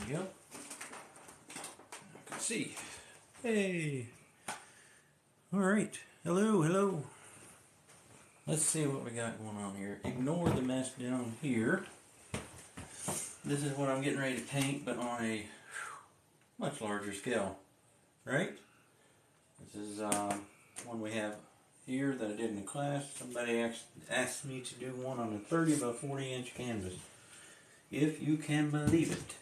we go. I can see. Hey. Alright. Hello, hello. Let's see what we got going on here. Ignore the mess down here. This is what I'm getting ready to paint, but on a much larger scale. Right? This is one we have here that I did in the class. Somebody asked me to do one on a 30 by 40 inch canvas. If you can believe it.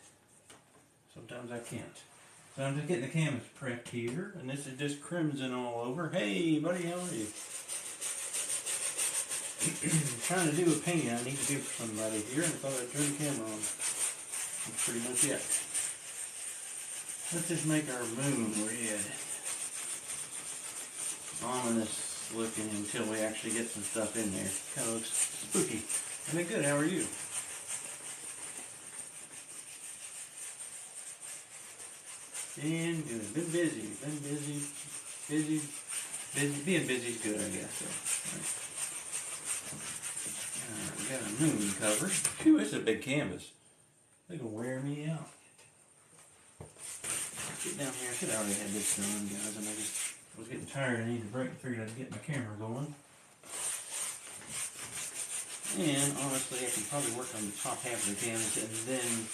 Sometimes I can't. So I'm just getting the canvas prepped here, and this is just crimson all over. Hey buddy, how are you? Trying to do a painting I need to do for somebody here, and I thought I'd turn the camera on. That's pretty much it. Let's just make our moon red. Ominous looking until we actually get some stuff in there. Kind of looks spooky. I mean, good, how are you? Been good. Been busy. Busy. Being busy is good, I guess. So, right. We got a moon cover. Phew, it's a big canvas. It'll wear me out. Get down here. I should have already had this done, guys, and I just was getting tired. I needed a break and figured I'd get my camera going. And honestly, I can probably work on the top half of the canvas and then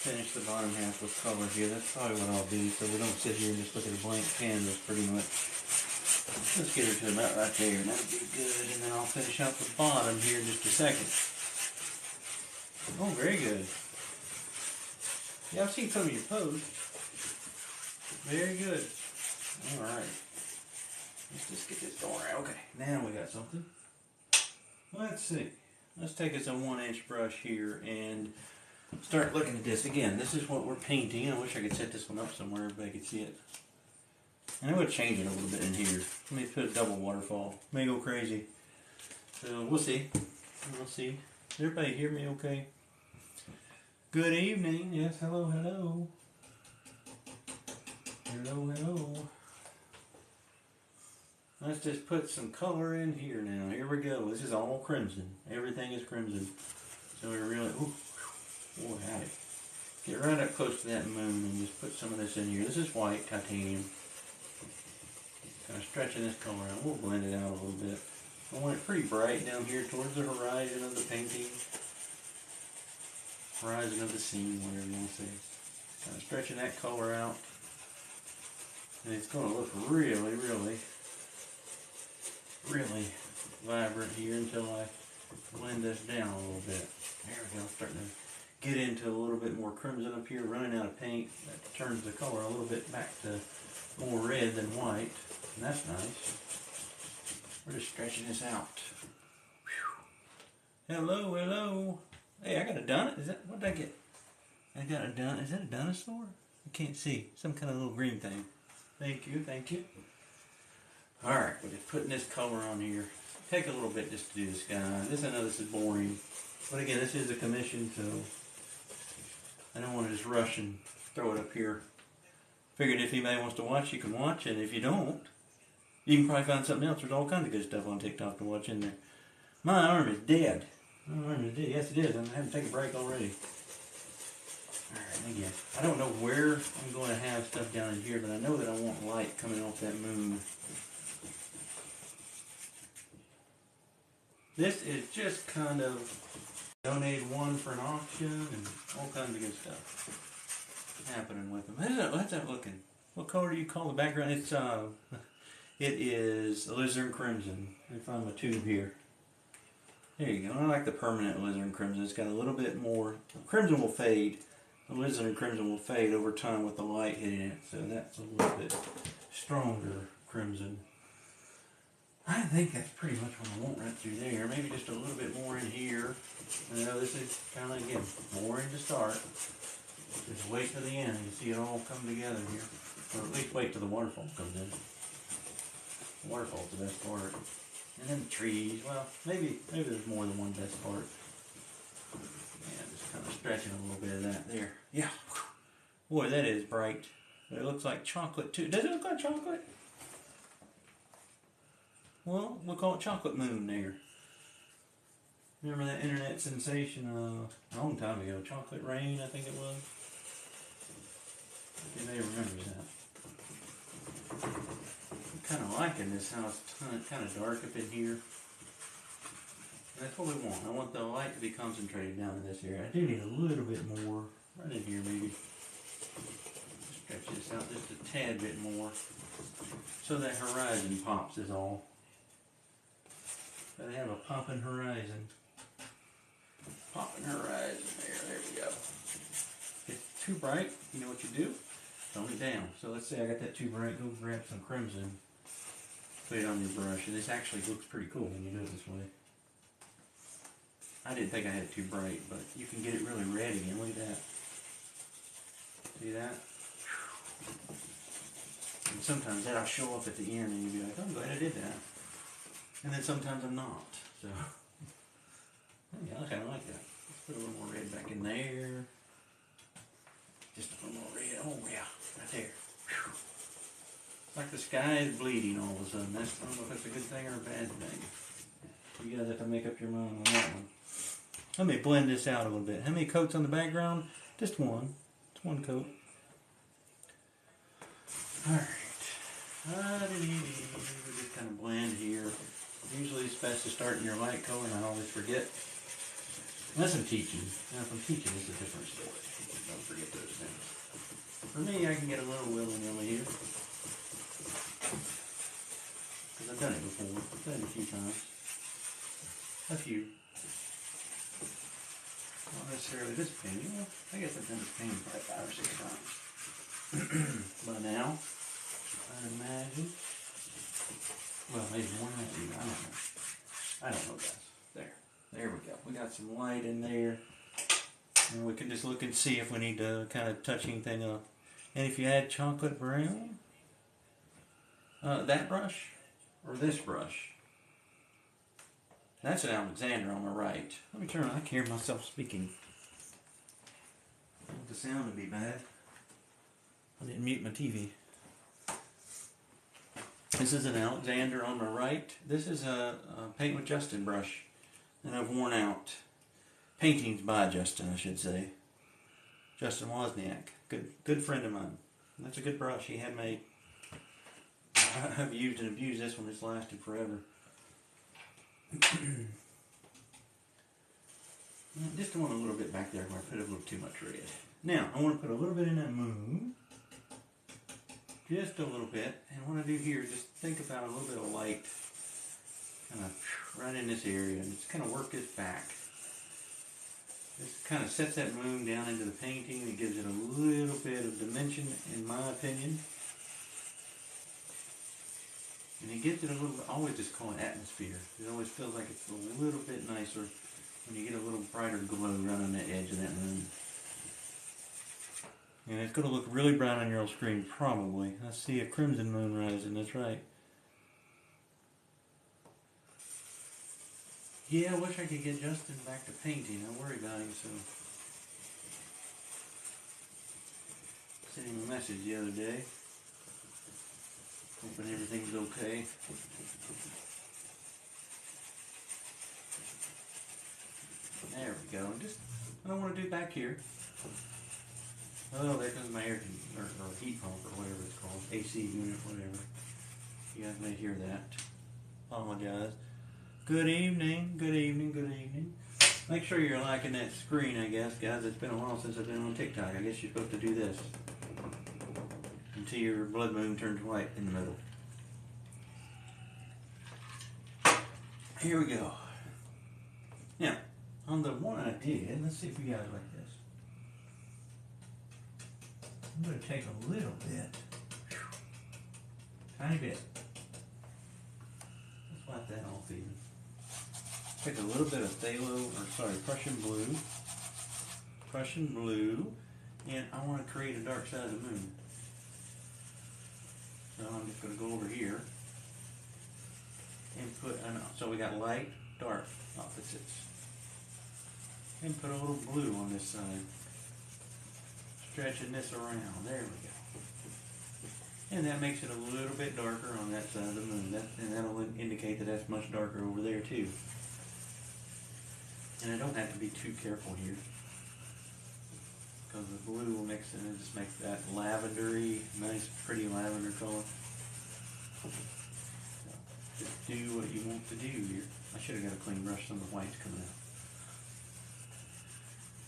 finish the bottom half with color here. That's probably what I'll do, so we don't sit here and just look at a blank canvas pretty much. Let's get her to about right there, and that'll be good, and then I'll finish out the bottom here in just a second. Oh, very good. Yeah, I've seen some of your posts. Very good. Alright. Let's just get this going right. Okay, now we got something. Let's see. Let's take us a 1-inch brush here and start looking at this. Again, this is what we're painting. I wish I could set this one up somewhere everybody could see it. And I'm going to change it a little bit in here. Let me put a double waterfall. May go crazy. So we'll see. We'll see. Does everybody hear me okay? Good evening. Yes, hello, hello. Hello. Let's just put some color in here now. Here we go. This is all crimson. Everything is crimson. So we're really... Ooh. Boy, howdy. Get right up close to that moon and just put some of this in here. This is white titanium. Kind of stretching this color out. We'll blend it out a little bit. I want it pretty bright down here towards the horizon of the painting. Horizon of the scene, whatever you want to say. Kind of stretching that color out. And it's going to look really vibrant here until I blend this down a little bit. There we go. Starting to get into a little bit more crimson up here, running out of paint. That turns the color a little bit back to more red than white, and that's nice. We're just stretching this out. Whew. Hello. Hey, I got a donut. Is that, what did I get? I got a donut. Is that a dinosaur? I can't see. Some kind of little green thing. Thank you. Alright, we're just putting this color on here. Take a little bit just to do the sky. I know this is boring. But again, this is a commission, so I don't want to just rush and throw it up here. Figured if anybody wants to watch, you can watch, and if you don't, you can probably find something else. There's all kinds of good stuff on TikTok to watch in there. My arm is dead. Yes, it is. I'm having to take a break already. Alright, again, I don't know where I'm going to have stuff down in here, but I know that I want light coming off that moon. This is just kind of donated one for an auction and all kinds of good stuff happening with them. How's that looking? What color do you call the background? It is alizarin crimson. Let me find my tube here. There you go. I like the permanent alizarin crimson. It's got a little bit more. Crimson will fade. Alizarin crimson will fade over time with the light hitting it. So that's a little bit stronger crimson. I think that's pretty much what I want right through there. Maybe just a little bit more in here. I know this is kind of, again, boring to start. Just wait till the end and see it all come together here. Or at least wait till the waterfall comes in. The waterfall's the best part. And then the trees. Well, maybe there's more than one best part. Yeah, just kind of stretching a little bit of that there. Yeah. Boy, that is bright. But it looks like chocolate too. Does it look like chocolate? Well, we'll call it Chocolate Moon there. Remember that internet sensation a long time ago? Chocolate Rain, I think it was. Anybody remembers that? I'm kind of liking this, how it's kind of dark up in here. That's what we want. I want the light to be concentrated down in this area. I do need a little bit more right in here, maybe. Stretch this out just a tad bit more, so that horizon pops is all. Gotta have a popping horizon. Popping horizon there we go. If it's too bright, you know what you do? Tone it down. So let's say I got that too bright, go grab some crimson, put it on your brush, and this actually looks pretty cool when you do it this way. I didn't think I had it too bright, but you can get it really red again. Look at that. See that? And sometimes that'll show up at the end and you'll be like, oh, I'm glad I did that. And then sometimes I'm not. So, yeah, I kind of like that. Let's put a little more red back in there. Just a little more red. Oh, yeah, right there. Whew. Like the sky is bleeding all of a sudden. I don't know if that's a good thing or a bad thing. You guys have to make up your mind on that one. Let me blend this out a little bit. How many coats on the background? Just one. It's one coat. Alright. We just kind of blend here. Usually it's best to start in your light color, and I always forget. Unless I'm teaching. Now if I'm teaching, it's a different story. Don't forget those things. For me, I can get a little willy-nilly here. Because I've done it before. I've done it a few times. A few. Not necessarily this painting. Well, I guess I've done this painting probably 5 or 6 times. By now, I imagine. Well, maybe more than that even. I don't know, guys. There we go. We got some light in there. And we can just look and see if we need to kind of touch anything up. And if you add chocolate brown, that brush or this brush. That's an Alexander on the right. Let me turn on. I can hear myself speaking. I want the sound to be bad. I didn't mute my TV. This is an Alexander on my right. This is a Paint with Justin brush that I've worn out. Paintings by Justin, I should say. Justin Wozniak. Good friend of mine. And that's a good brush he had made. I've used and abused this one. It's lasted forever. Just want a little bit back there where I put a little too much red. Now, I want to put a little bit in that moon. Just a little bit. And what I do here is just think about a little bit of light kind of right in this area and just kind of work this back. This kind of sets that moon down into the painting and gives it a little bit of dimension, in my opinion. And it gives it a little, I always just call it atmosphere. It always feels like it's a little bit nicer when you get a little brighter glow right on that edge of that moon. And it's going to look really bright on your old screen, probably. I see a crimson moon rising, that's right. Yeah, I wish I could get Justin back to painting. I worry about him, so. Sent him a message the other day. Hoping everything's okay. There we go. Just, I don't want to do back here. Oh, there comes my air or heat pump or whatever it's called. AC unit, whatever. You guys may hear that. Apologize. Good evening, good evening, good evening. Make sure you're liking that screen, I guess, guys. It's been a while since I've been on TikTok. I guess you're supposed to do this until your blood moon turns white in the middle. Here we go. Now, on the one I did, let's see if you guys like this. I'm going to take a little bit, tiny bit. Let's wipe that off even. Take a little bit of Prussian blue, and I want to create a dark side of the moon. So I'm just going to go over here and put, so we got light, dark, opposites. And put a little blue on this side. Stretching this around, there we go. And that makes it a little bit darker on that side of the moon. And that'll indicate that that's much darker over there too. And I don't have to be too careful here. because the blue will mix in and just make that lavendery, nice, pretty lavender color. So, just do what you want to do here. I should have got a clean brush, some of the white's coming out.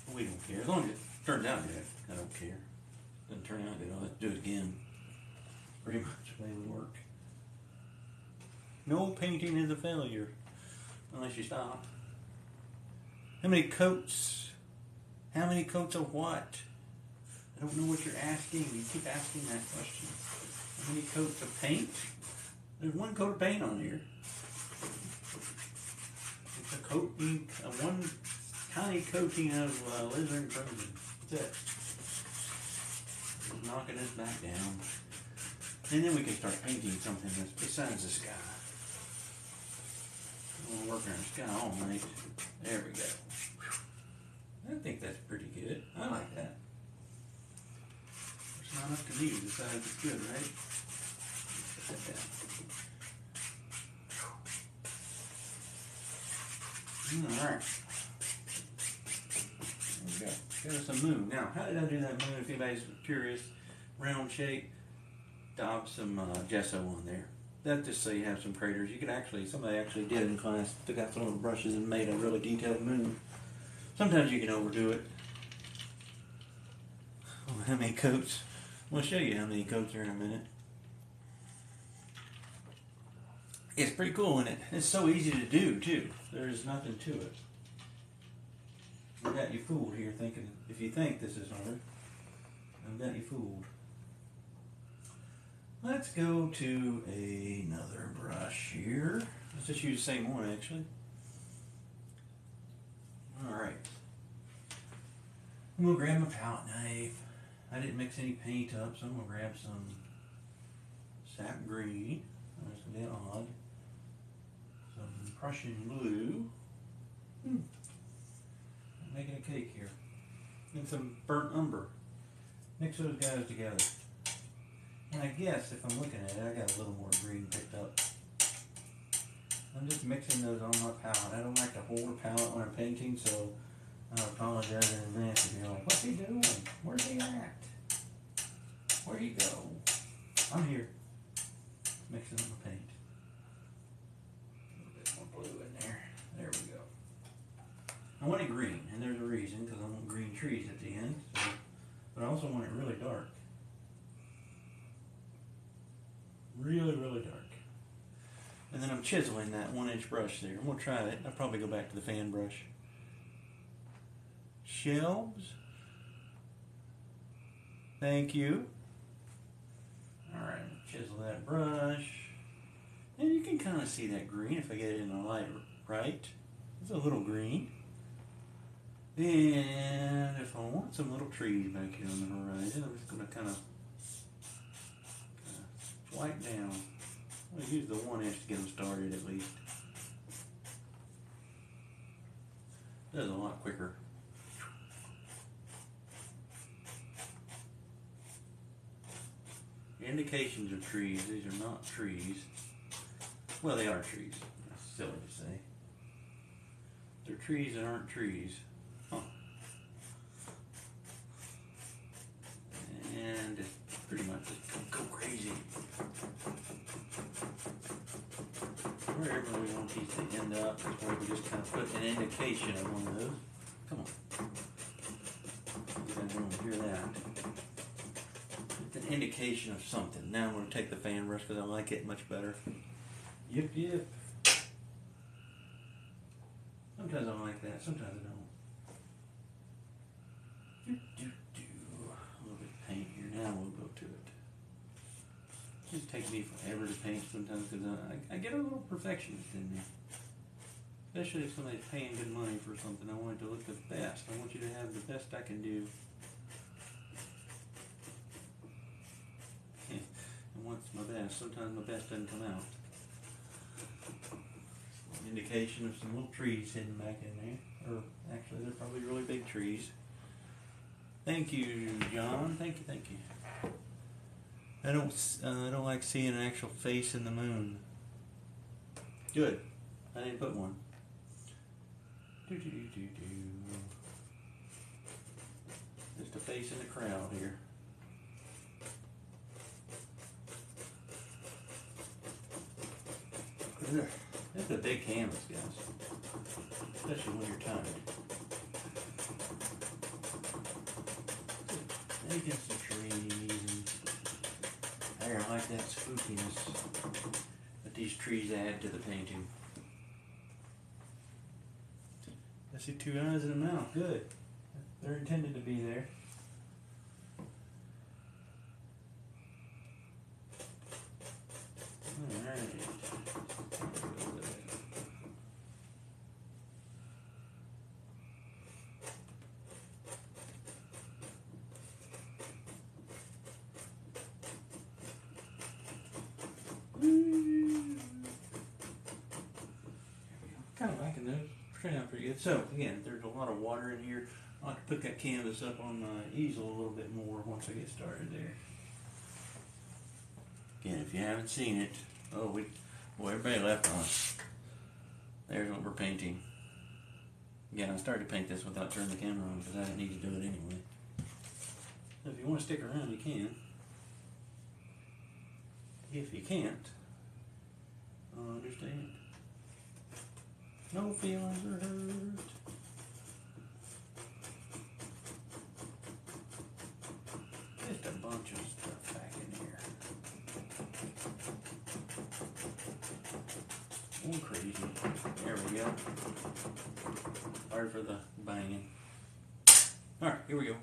But we don't care, as long as it turns out good. I don't care. Doesn't turn out good, I'll have to do it again. Pretty much the way we work. No painting is a failure, unless you stop. How many coats? How many coats of what? I don't know what you're asking. You keep asking that question. How many coats of paint? There's one coat of paint on here. It's a coating, one tiny coating of alizarin crimson. That's it. Just knocking this back down. And then we can start painting something that's besides the sky. We'll work on the sky all night. There we go. I think that's pretty good. I like that. It's not up to me to decide if it's good, right? Put that down. Alright. There we go. Got us a moon. Now, how did I do that moon? If anybody's curious, round shape, daub some gesso on there. That's just so you have some craters. You could actually, somebody actually did in class, took out some of the brushes and made a really detailed moon. Sometimes you can overdo it. Oh, how many coats? We'll show you how many coats here in a minute. It's pretty cool, isn't it? It's so easy to do, too. There's nothing to it. I got you fooled here thinking, if you think this is hard, I've got you fooled. Let's go to another brush here. Let's just use the same one, actually. Alright. I'm going to grab my palette knife. I didn't mix any paint up, so I'm going to grab some sap green. That's going to be odd. Some Prussian blue. I'm making a cake here. And some burnt umber. Mix those guys together. And I guess if I'm looking at it, I got a little more green picked up. I'm just mixing those on my palette. I don't like to hold a palette when I'm painting, so I apologize in advance if you're like, what's he doing? Where's he at? Where'd he go? I'm here. Mixing up my paint. A little bit more blue in there. There we go. I want it green, and there's a reason, because I want green trees at the end. So, but I also want it really dark. Really, really dark. And then I'm chiseling that 1-inch brush there. I'm going to try it. I'll probably go back to the fan brush. Shelves. Thank you. Alright, chisel that brush. And you can kind of see that green if I get it in the light right. It's a little green. And if I want some little trees back here on the horizon, I'm just going to kind of wipe down. I'm going to use the 1-inch to get them started at least. Does a lot quicker. Indications of trees. These are not trees. Well, they are trees. That's silly to say. They're trees that aren't trees. Huh. And pretty much just go crazy. Wherever we want these to end up is where we just kind of put an indication of one of those. Come on. You guys want to hear that. It's an indication of something. Now I'm going to take the fan brush because I like it much better. Yep, yep. Sometimes I like that, sometimes I don't. A little bit of paint here. Now we'll go to it. It just takes me forever to paint sometimes because I get a little perfectionist in me. Especially if somebody's paying good money for something. I want it to look the best. I want you to have the best I can do. And once my best, sometimes my best doesn't come out. An indication of some little trees hidden back in there. Or actually, they're probably really big trees. Thank you, John. Thank you, thank you. I don't like seeing an actual face in the moon. Good. I didn't put one. Just Just a face in the crowd here. It's a big canvas, guys. Especially when you're tired. Making some trees and there, I like that spookiness that these trees add to the painting. I see two eyes and a mouth. Good. They're intended to be there. Alright. Kind of liking those. Turning out pretty good. So again, there's a lot of water in here. I'll have to put that canvas up on my easel a little bit more once I get started there. Again, if you haven't seen it, well, everybody left on us. There's what we're painting. Again, I started to paint this without turning the camera on because I didn't need to do it anyway. So if you want to stick around, you can. If you can't, I understand. No feelings are hurt. Just a bunch of stuff back in here. Going crazy. There we go. Sorry for the banging. Alright, here we go.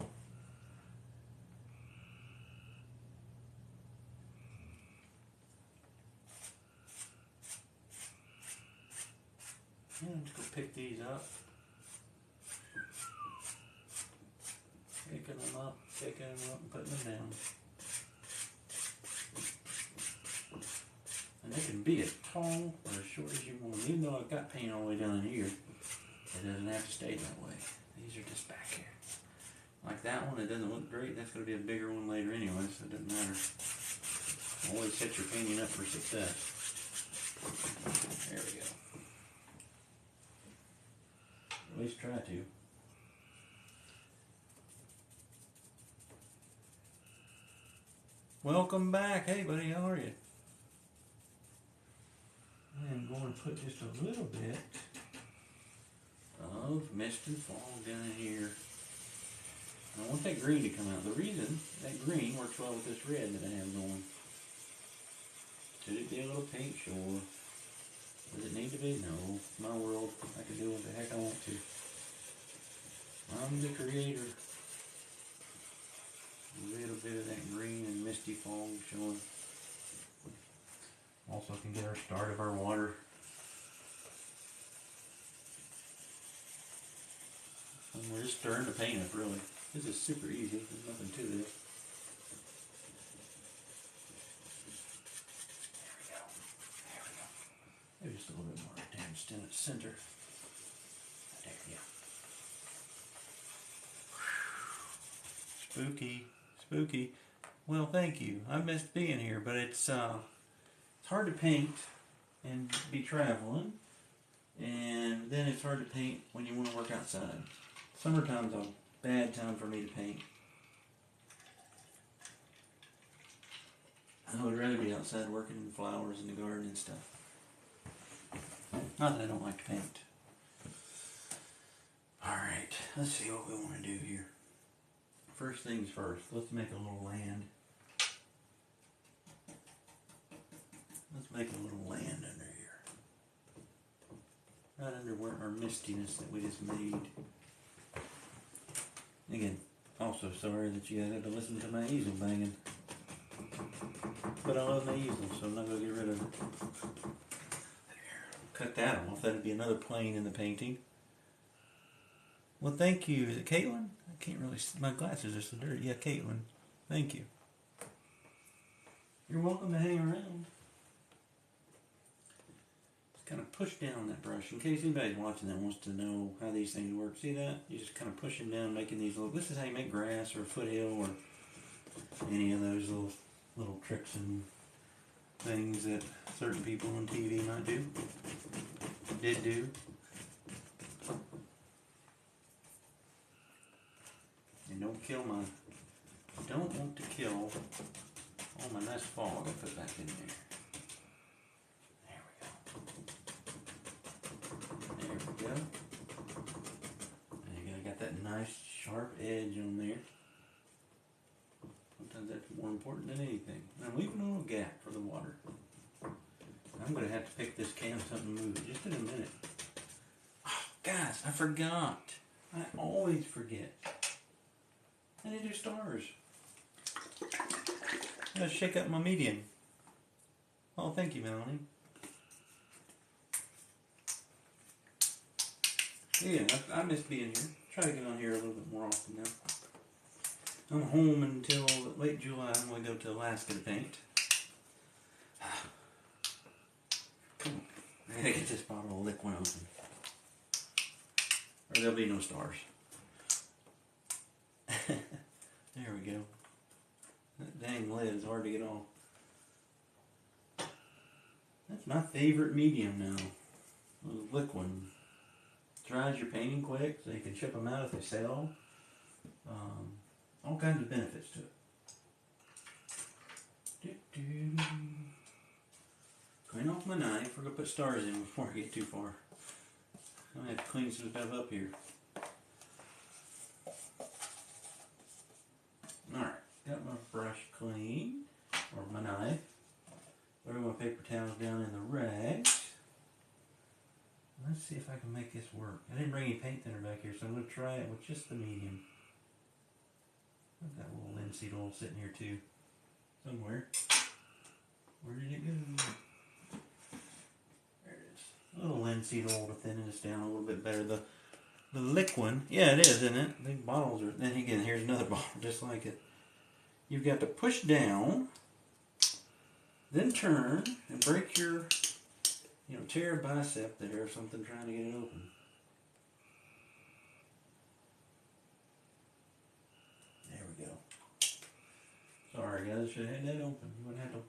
Let's go pick these up. Picking them up, and putting them down. And they can be as tall or as short as you want. Even though I've got paint all the way down here, it doesn't have to stay that way. These are just back here. Like that one, it doesn't look great. That's going to be a bigger one later anyway, so it doesn't matter. Always set your painting up for success. There we go. At least try to. Welcome back. Hey buddy, how are you? I'm going to put just a little bit of mist and fog down in here. I want that green to come out. The reason that green works well with this red that I have going. Should it be a little pink? Sure. Does it need to be? No. My world. I can do what the heck I want to. I'm the creator. A little bit of that green and misty fog showing. Also can get our start of our water. And we're just stirring the paint up really. This is super easy. There's nothing to this. Maybe just a little bit more damaged in the center. There we go. Spooky, spooky. Well, thank you. I missed being here, but it's hard to paint and be traveling, and then it's hard to paint when you want to work outside. Summertime's a bad time for me to paint. I would rather be outside working in the flowers and the garden and stuff. Not that I don't like to paint. Alright, let's see what we want to do here. First things first, let's make a little land. Let's make a little land under here. Right under where our mistiness that we just made. Again, also sorry that you guys had to listen to my easel banging. But I love my easel, so I'm not going to get rid of it. Cut that off. That'd be another plane in the painting. Well, thank you. Is it Caitlin? I can't really see. My glasses are so dirty. Yeah, Caitlin. Thank you. You're welcome to hang around. Just kind of push down that brush in case anybody's watching that wants to know how these things work. See that? You just kind of push them down, making these little. This is how you make grass or a foothill or any of those little tricks and things that certain people on TV might do. Did do. And don't kill my all my nice fog I put back in there. There we go. There we go. And again, I got that nice sharp edge on there. Sometimes that's more important than anything. And I'm leaving a little gap for the water. I'm going to have to pick this can up and move it just in a minute. Oh, guys, I forgot. I always forget. I need to do stars. I gotta shake up my medium. Oh, thank you, Melanie. Yeah, I miss being here. Try to get on here a little bit more often now. I'm home until late July. I'm going to go to Alaska to paint. Come on. I gotta get this bottle of liquid open. Or there'll be no stars. There we go. That dang lid is hard to get off. That's my favorite medium now. Liquid. Dries your painting quick, so you can ship them out if they sell. All kinds of benefits to it. Clean off my knife. We're going to put stars in before I get too far. I'm going to have to clean some stuff up here. Alright, got my brush clean, or my knife. Throw my paper towels down in the rags. Let's see if I can make this work. I didn't bring any paint thinner back here, so I'm going to try it with just the medium. I've got a little linseed oil sitting here too, somewhere. Where did it go? There it is. A little linseed oil to thin this down a little bit better. The liquid, yeah, it is, isn't it? The bottles are. Then again, here's another bottle just like it. You've got to push down, then turn and break your, tear a bicep there or something trying to get it open. There we go. Sorry guys, should have had that open. You wouldn't have to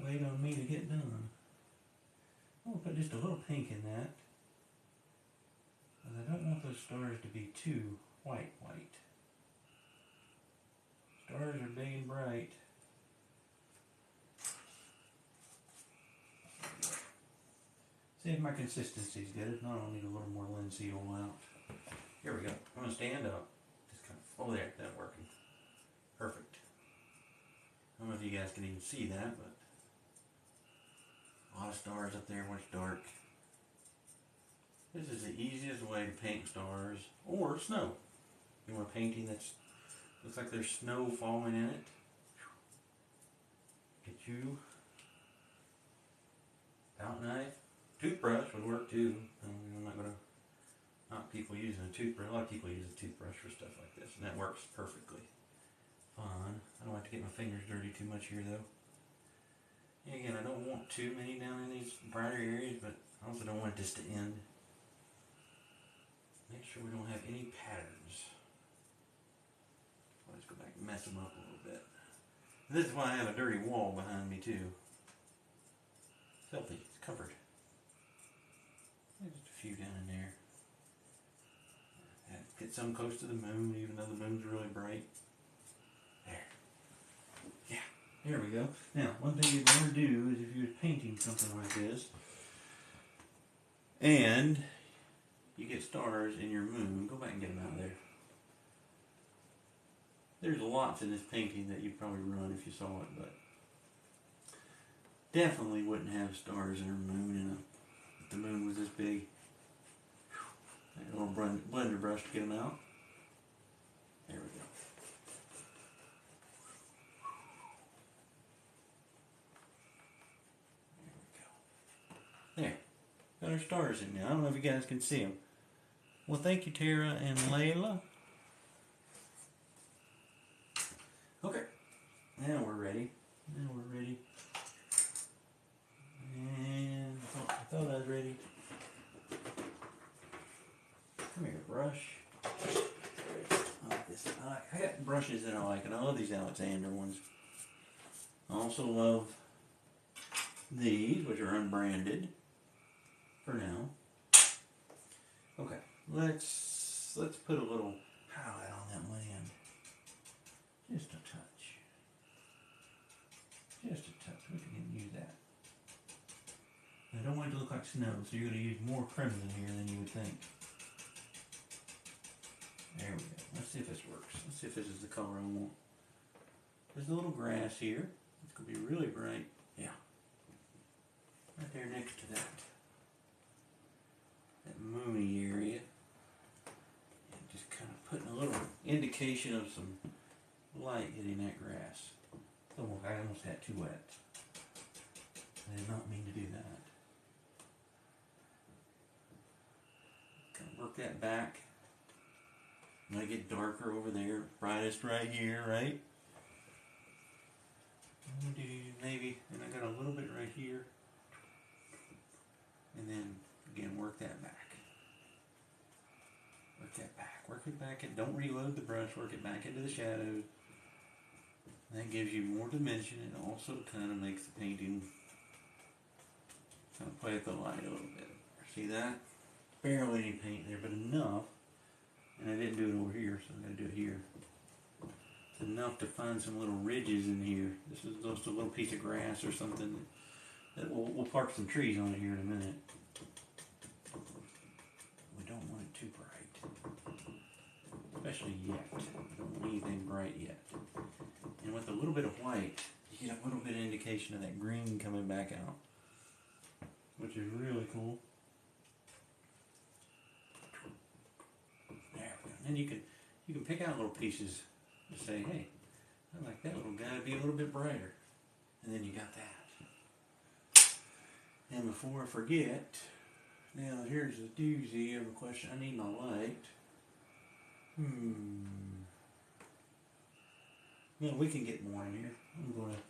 wait on me to get done. I'm going to put just a little pink in that. Because I don't want those stars to be too white. Stars are big and bright. See if my consistency's good. If not, I'll need a little more linseed oil out. Here we go. I'm going to stand up. Just kind of, oh there, that's working. Perfect. I don't know if you guys can even see that, but a lot of stars up there when it's dark. This is the easiest way to paint stars or snow. You want a painting that's looks like there's snow falling in it. Get you out knife. Toothbrush would work too. I'm not going to knock people using a toothbrush. A lot of people use a toothbrush for stuff like this, and that works perfectly fine. I don't like to get my fingers dirty too much here though. And again, I don't want too many down in these brighter areas, but I also don't want this to end. Make sure we don't have any patterns. Let's go back and mess them up a little bit. This is why I have a dirty wall behind me too. It's healthy. It's covered. Just a few down in there. Get some close to the moon, even though the moon's really bright. There. Yeah. There we go. Now, one thing you'd want to do is if you're painting something like this, and you get stars in your moon, go back and get them out of there. There's lots in this painting that you'd probably run if you saw it, but definitely wouldn't have stars in her moon if the moon was this big. A little blender brush to get them out. There we go. There we go. There. Got our stars in now. I don't know if you guys can see them. Well, thank you, Tara and Layla. Okay. Now we're ready. And I thought I was ready. Come here, brush. I like this. I got brushes that I like, and I love these Alexander ones. I also love these, which are unbranded for now. Okay, let's let's put a little highlight on that land. Just a touch. Just a touch. We can use that. I don't want it to look like snow, so you're going to use more crimson here than you would think. There we go. Let's see if this works. Let's see if this is the color I want. There's a little grass here. It's going to be really bright. Yeah. Right there next to that. That moony area. And just kind of putting a little indication of some light hitting that grass. Oh, I almost got too wet. I did not mean to do that. Kind of work that back. Make it darker over there. Brightest right here, right? Maybe, and I got a little bit right here. And then, again, work that back. Work that back. Work it back. And don't reload the brush. Work it back into the shadows. That gives you more dimension. It also kind of makes the painting kind of play with the light a little bit. See that? Barely any paint there, but enough. And I didn't do it over here, so I'm going to do it here. It's enough to find some little ridges in here. This is just a little piece of grass or something that we'll park some trees on it here in a minute. We don't want it too bright. Especially yet. We don't want anything bright yet. And with a little bit of white, you get a little bit of indication of that green coming back out. Which is really cool. There we go. And then you can pick out little pieces and say, hey, I like that little guy to be a little bit brighter. And then you got that. And before I forget, now here's a doozy of a question. I need my light. Well, we can get more in here. I'm going to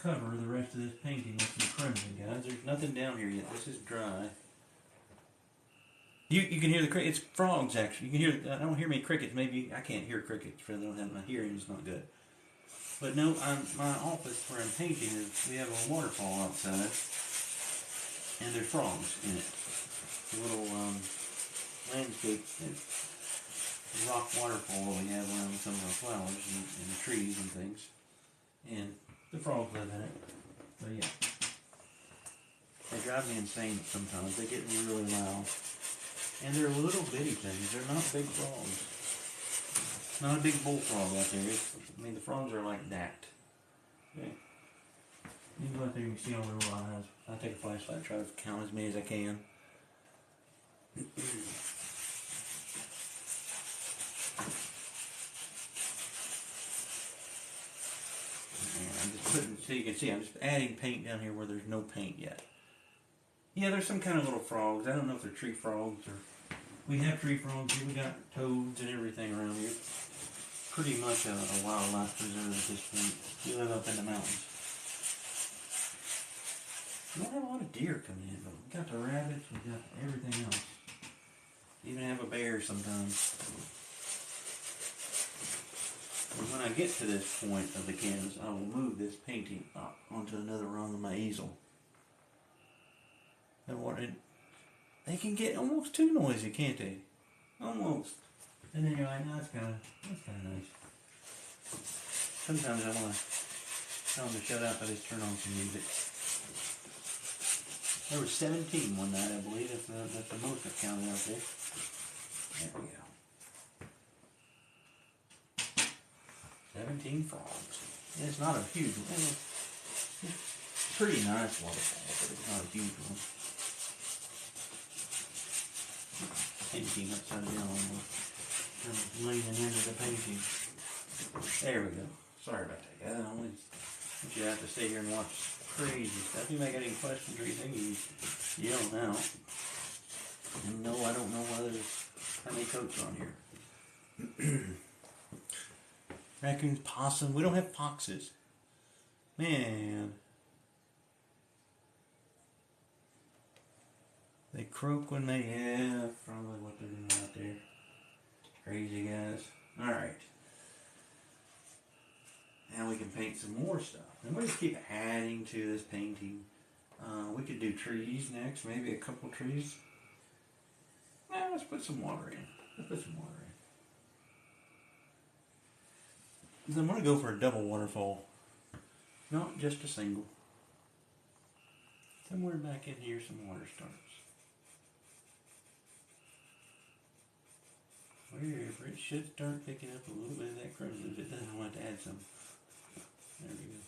cover the rest of this painting with some crimson, guys. There's nothing down here yet. This is dry. You can hear the crickets. It's frogs, actually. You can hear. I don't hear many crickets. Maybe I can't hear crickets because I don't have my hearing is not good. But no, my office where I'm painting is we have a waterfall outside, and there's frogs in it. A little landscape rock waterfall that we have around some of our flowers and trees and things, and the frogs live in it. But yeah, they drive me insane sometimes. They get really loud. And they're little bitty things. They're not big frogs. Not a big bullfrog out there. The frogs are like that. Okay. You go out there and you see all their little eyes. I take a flashlight and try to count as many as I can. And I'm just putting, so you can see, I'm just adding paint down here where there's no paint yet. Yeah, there's some kind of little frogs. I don't know if they're tree frogs or... We have tree frogs here. We got toads and everything around here. Pretty much a wildlife preserve at this point. We live up in the mountains. We don't have a lot of deer coming in, but we got the rabbits, we got everything else. Even have a bear sometimes. And when I get to this point of the canvas, I will move this painting up onto another rung of my easel. And they can get almost too noisy, can't they? Almost. And then you're like, no, that's kind of nice. Sometimes I want to tell them to shut up, but just turn on some music. There were 17 one night, I believe. That's the most I've counted out there. There we go. 17 frogs. And it's not a huge one. It's a pretty nice waterfall, but it's not a huge one. Painting upside down almost. I'm leaning into the painting. There we go. Sorry about that, guys. I don't want you to have to stay here and watch crazy stuff. If you make any questions or anything, you yell out. And no, I don't know why there's how many coats on here. Raccoons, possum. We don't have foxes. Man. They croak when they have probably what they're doing out there. Crazy guys. Alright. Now we can paint some more stuff. And we'll just keep adding to this painting. We could do trees next, maybe a couple trees. Let's put some water in. Let's put some water in. I'm going to go for a double waterfall, not just a single. Somewhere back in here some water starts. Wherever it should start picking up a little bit of that crimson if it doesn't want to add some. There we go.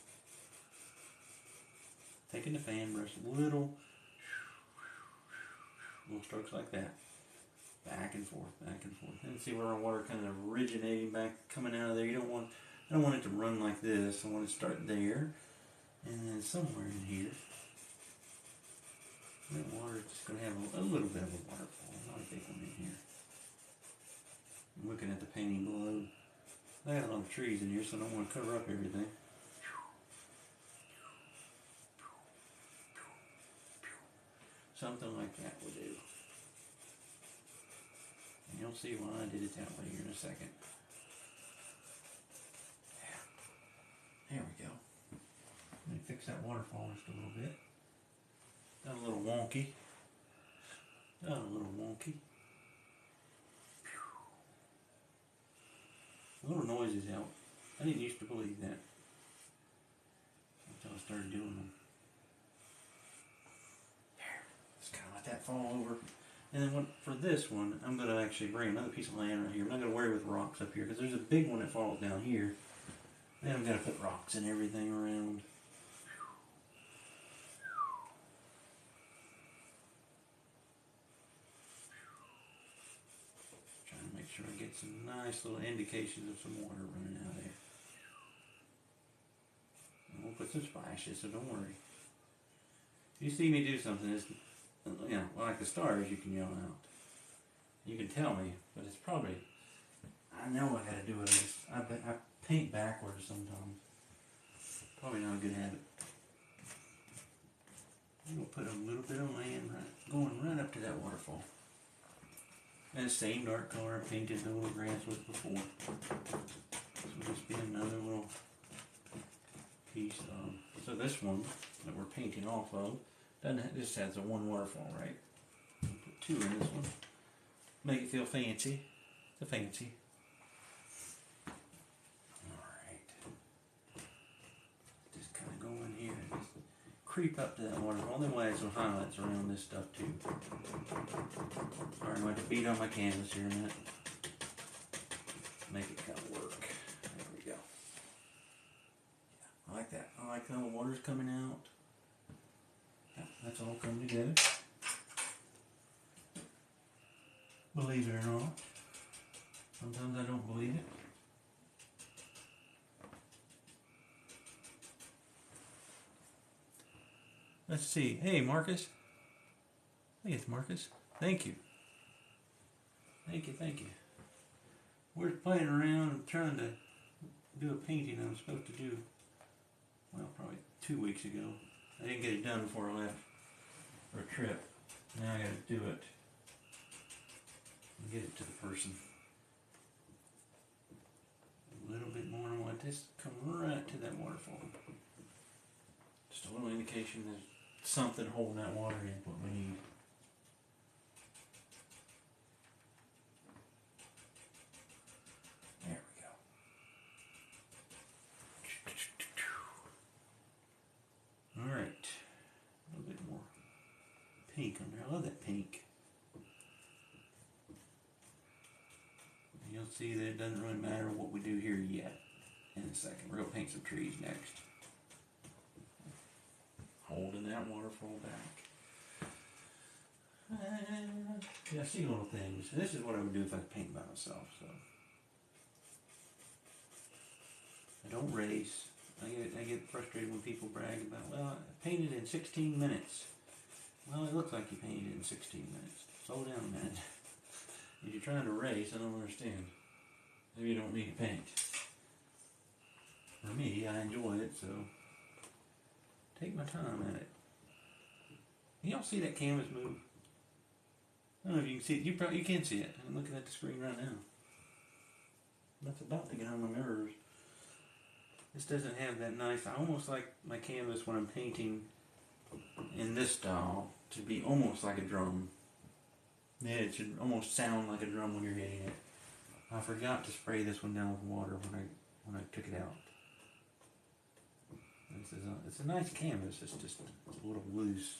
Taking the fan brush, little strokes like that. Back and forth, back and forth. And see where our water kind of originating back, coming out of there. I don't want it to run like this. I want it to start there. And then somewhere in here, that water is just going to have a little bit of a waterfall. Not a big one in here. I'm looking at the painting below. I got a lot of trees in here, so I don't want to cover up everything. Something like that will do. And you'll see why I did it that way here in a second. Yeah. There we go. Let me fix that waterfall just a little bit. Got a little wonky. Got a little wonky. A little noises help. I didn't used to believe that until I started doing them. There. Just kind of let that fall over. And then for this one, I'm going to actually bring another piece of land right here. I'm not going to worry with rocks up here because there's a big one that falls down here. Then I'm going to put rocks and everything around. Trying to make sure I get some nice little indications of some water running out there. And we'll put some splashes, so don't worry. If you see me do something, it's, you know, like the stars, you can yell out. You can tell me, but it's probably, I know I gotta do it. I paint backwards sometimes. Probably not a good habit. I'm gonna put a little bit of land going right up to that waterfall. And the same dark color I painted the little grass with before. This will just be another little piece of, so this one that we're painting off of, this has a one waterfall, right? I'll put two in this one. Make it feel fancy. It's a fancy. Alright. Just kind of go in here and just creep up to that waterfall. Then we'll add some highlights around this stuff too. Sorry, I'm going to beat on my canvas here in a minute. Make it kind of work. There we go. Yeah, I like that. I like how the water's coming out. Yeah, that's all coming together. Believe it or not. Sometimes I don't believe it. Let's see. Hey, Marcus. I think it's Marcus. Thank you. Thank you, thank you. We're playing around and trying to do a painting I was supposed to do, well, probably 2 weeks ago. I didn't get it done before I left for a trip. Now I gotta do it and get it to the person. A little bit more. I want this to come right to that waterfall. Just a little indication there's something holding that water in, what we need. There we go. Alright. A little bit more pink on there. I love that pink. You'll see that it doesn't really matter what we do here yet. In a second. We're going to paint some trees next. Holding that waterfall back. Yeah, I see little things. This is what I would do if I paint by myself. So I don't race. I get frustrated when people brag about, well, I painted in 16 minutes. Well, it looks like you painted in 16 minutes. Slow down a minute. If you're trying to race, I don't understand. Maybe you don't need to paint. For me, I enjoy it, so take my time at it. Y'all see that canvas move? I don't know if you can see it. You can see it. I'm looking at the screen right now. That's about to get on my nerves. This doesn't have that nice, I almost like my canvas when I'm painting in this style to be almost like a drum. Yeah, it should almost sound like a drum when you're hitting it. I forgot to spray this one down with water when I took it out. It's a nice canvas. It's just a little loose,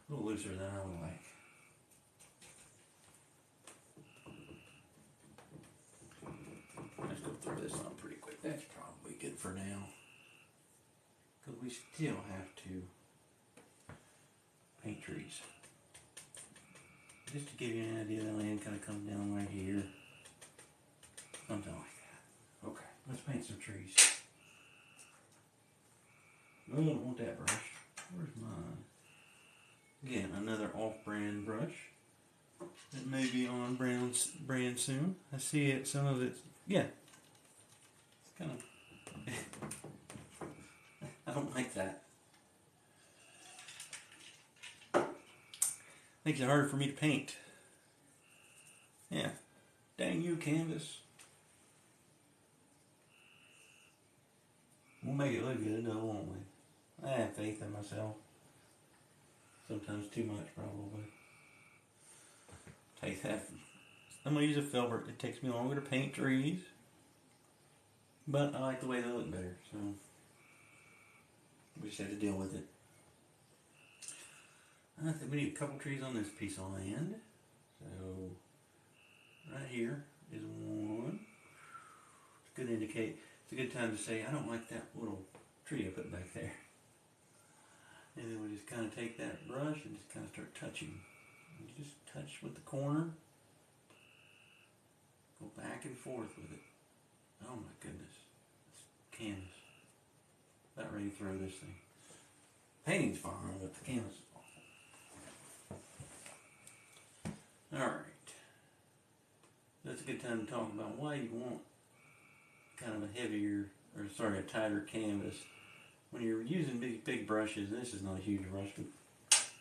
a little looser than I would like. Let's go throw this on pretty quick. That's probably good for now, because we still have to paint trees. Just to give you an idea, the land kind of comes down right here. Something like that. Okay, let's paint some trees. Oh, I don't want that brush. Where's mine? Again, another off-brand brush. It may be on brand soon. I see it, some of it's, yeah. It's kind of, I don't like that. Makes it harder for me to paint. Yeah. Dang you, canvas. We'll make it look good though, won't we? I have faith in myself. Sometimes too much, probably. Take that. I'm going to use a filbert. It takes me longer to paint trees. But I like the way they look better, so we just have to deal with it. I think we need a couple trees on this piece of land. So, right here is one. It's good to indicate. It's a good time to say, I don't like that little tree I put back there. And then we just kind of take that brush and just kind of start touching. And you just touch with the corner. Go back and forth with it. Oh my goodness. It's canvas. About ready to throw this thing. Painting's fine, but the canvas is awful. Alright. That's a good time to talk about why you want kind of a heavier, or sorry, a tighter canvas. When you're using big brushes, this is not a huge brush, but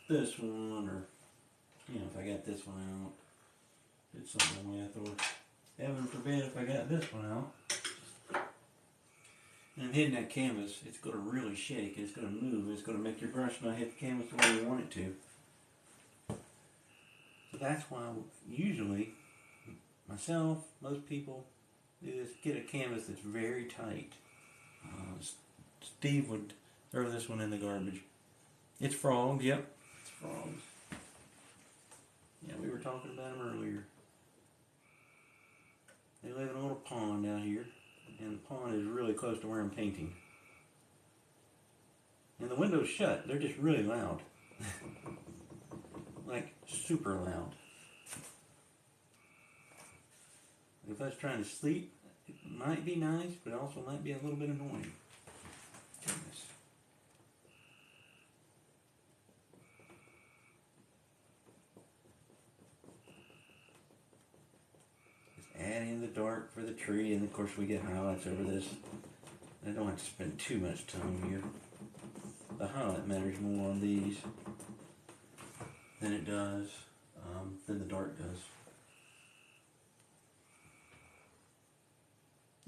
this one, or, you know, if I got this one out, it's something with, or heaven forbid if I got this one out, and I'm hitting that canvas, it's going to really shake, it's going to move, it's going to make your brush not hit the canvas the way you want it to. So that's why usually, myself, most people, do this, get a canvas that's very tight. Steve would throw this one in the garbage. It's frogs, yep, it's frogs. Yeah, we were talking about them earlier. They live in a little pond down here, and the pond is really close to where I'm painting. And the window's shut, they're just really loud. Like, super loud. If I was trying to sleep, it might be nice, but it also might be a little bit annoying. Goodness. Just add in the dark for the tree, and of course we get highlights over this. I don't have to spend too much time here. The highlight matters more on these than it does, than the dark does.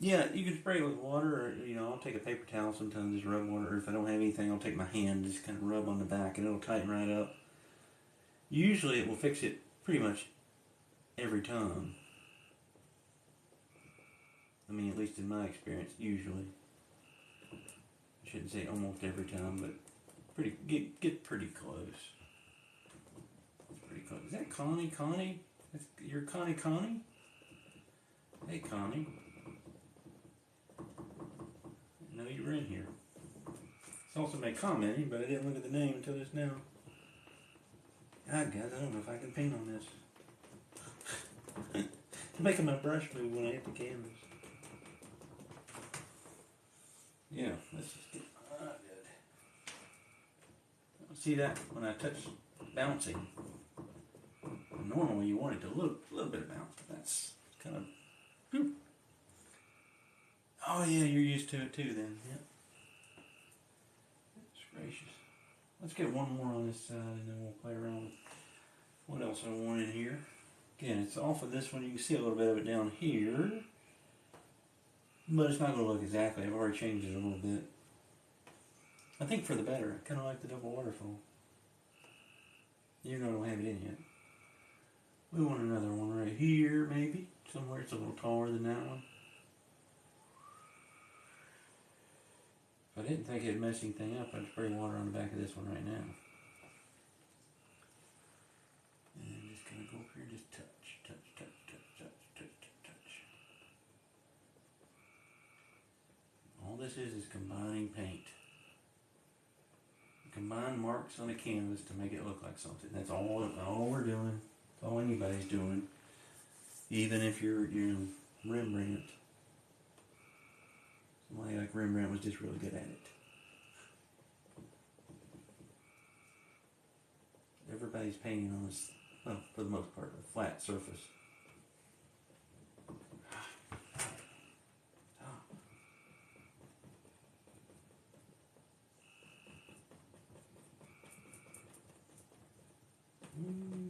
Yeah, you can spray it with water, or, you know, I'll take a paper towel sometimes, just rub water, or if I don't have anything, I'll take my hand, just kind of rub on the back, and it'll tighten right up. Usually it will fix it pretty much every time. I mean, at least in my experience, usually. I shouldn't say almost every time, but get pretty close. Pretty close. Is that Connie? Connie? You're Connie? Hey, Connie. I know you were in here. It's also my commenting, but I didn't look at the name until just now. God, guys, I don't know if I can paint on this. It's making my brush move when I hit the canvas. Yeah, let's just get good. See that when I touch bouncing? Normally you want it to look a little bit of bounce, but that's kind of. Whoop. Oh yeah, you're used to it too then. Yep. That's gracious. Let's get one more on this side and then we'll play around with what else I want in here. Again, it's off of this one. You can see a little bit of it down here. But it's not going to look exactly. I've already changed it a little bit. I think for the better. I kind of like the double waterfall. Even though I don't have it in yet. We want another one right here, maybe. Somewhere it's a little taller than that one. If I didn't think it'd mess anything up, I'd spray water on the back of this one right now. And just kind of go up here and just touch, touch, touch, touch, touch, touch, touch, touch. All this is combining paint. Combine marks on a canvas to make it look like something. That's all we're doing. That's all anybody's doing. Even if you're Rembrandt. Somebody like Rembrandt was just really good at it. Everybody's painting on this, well, for the most part, a flat surface.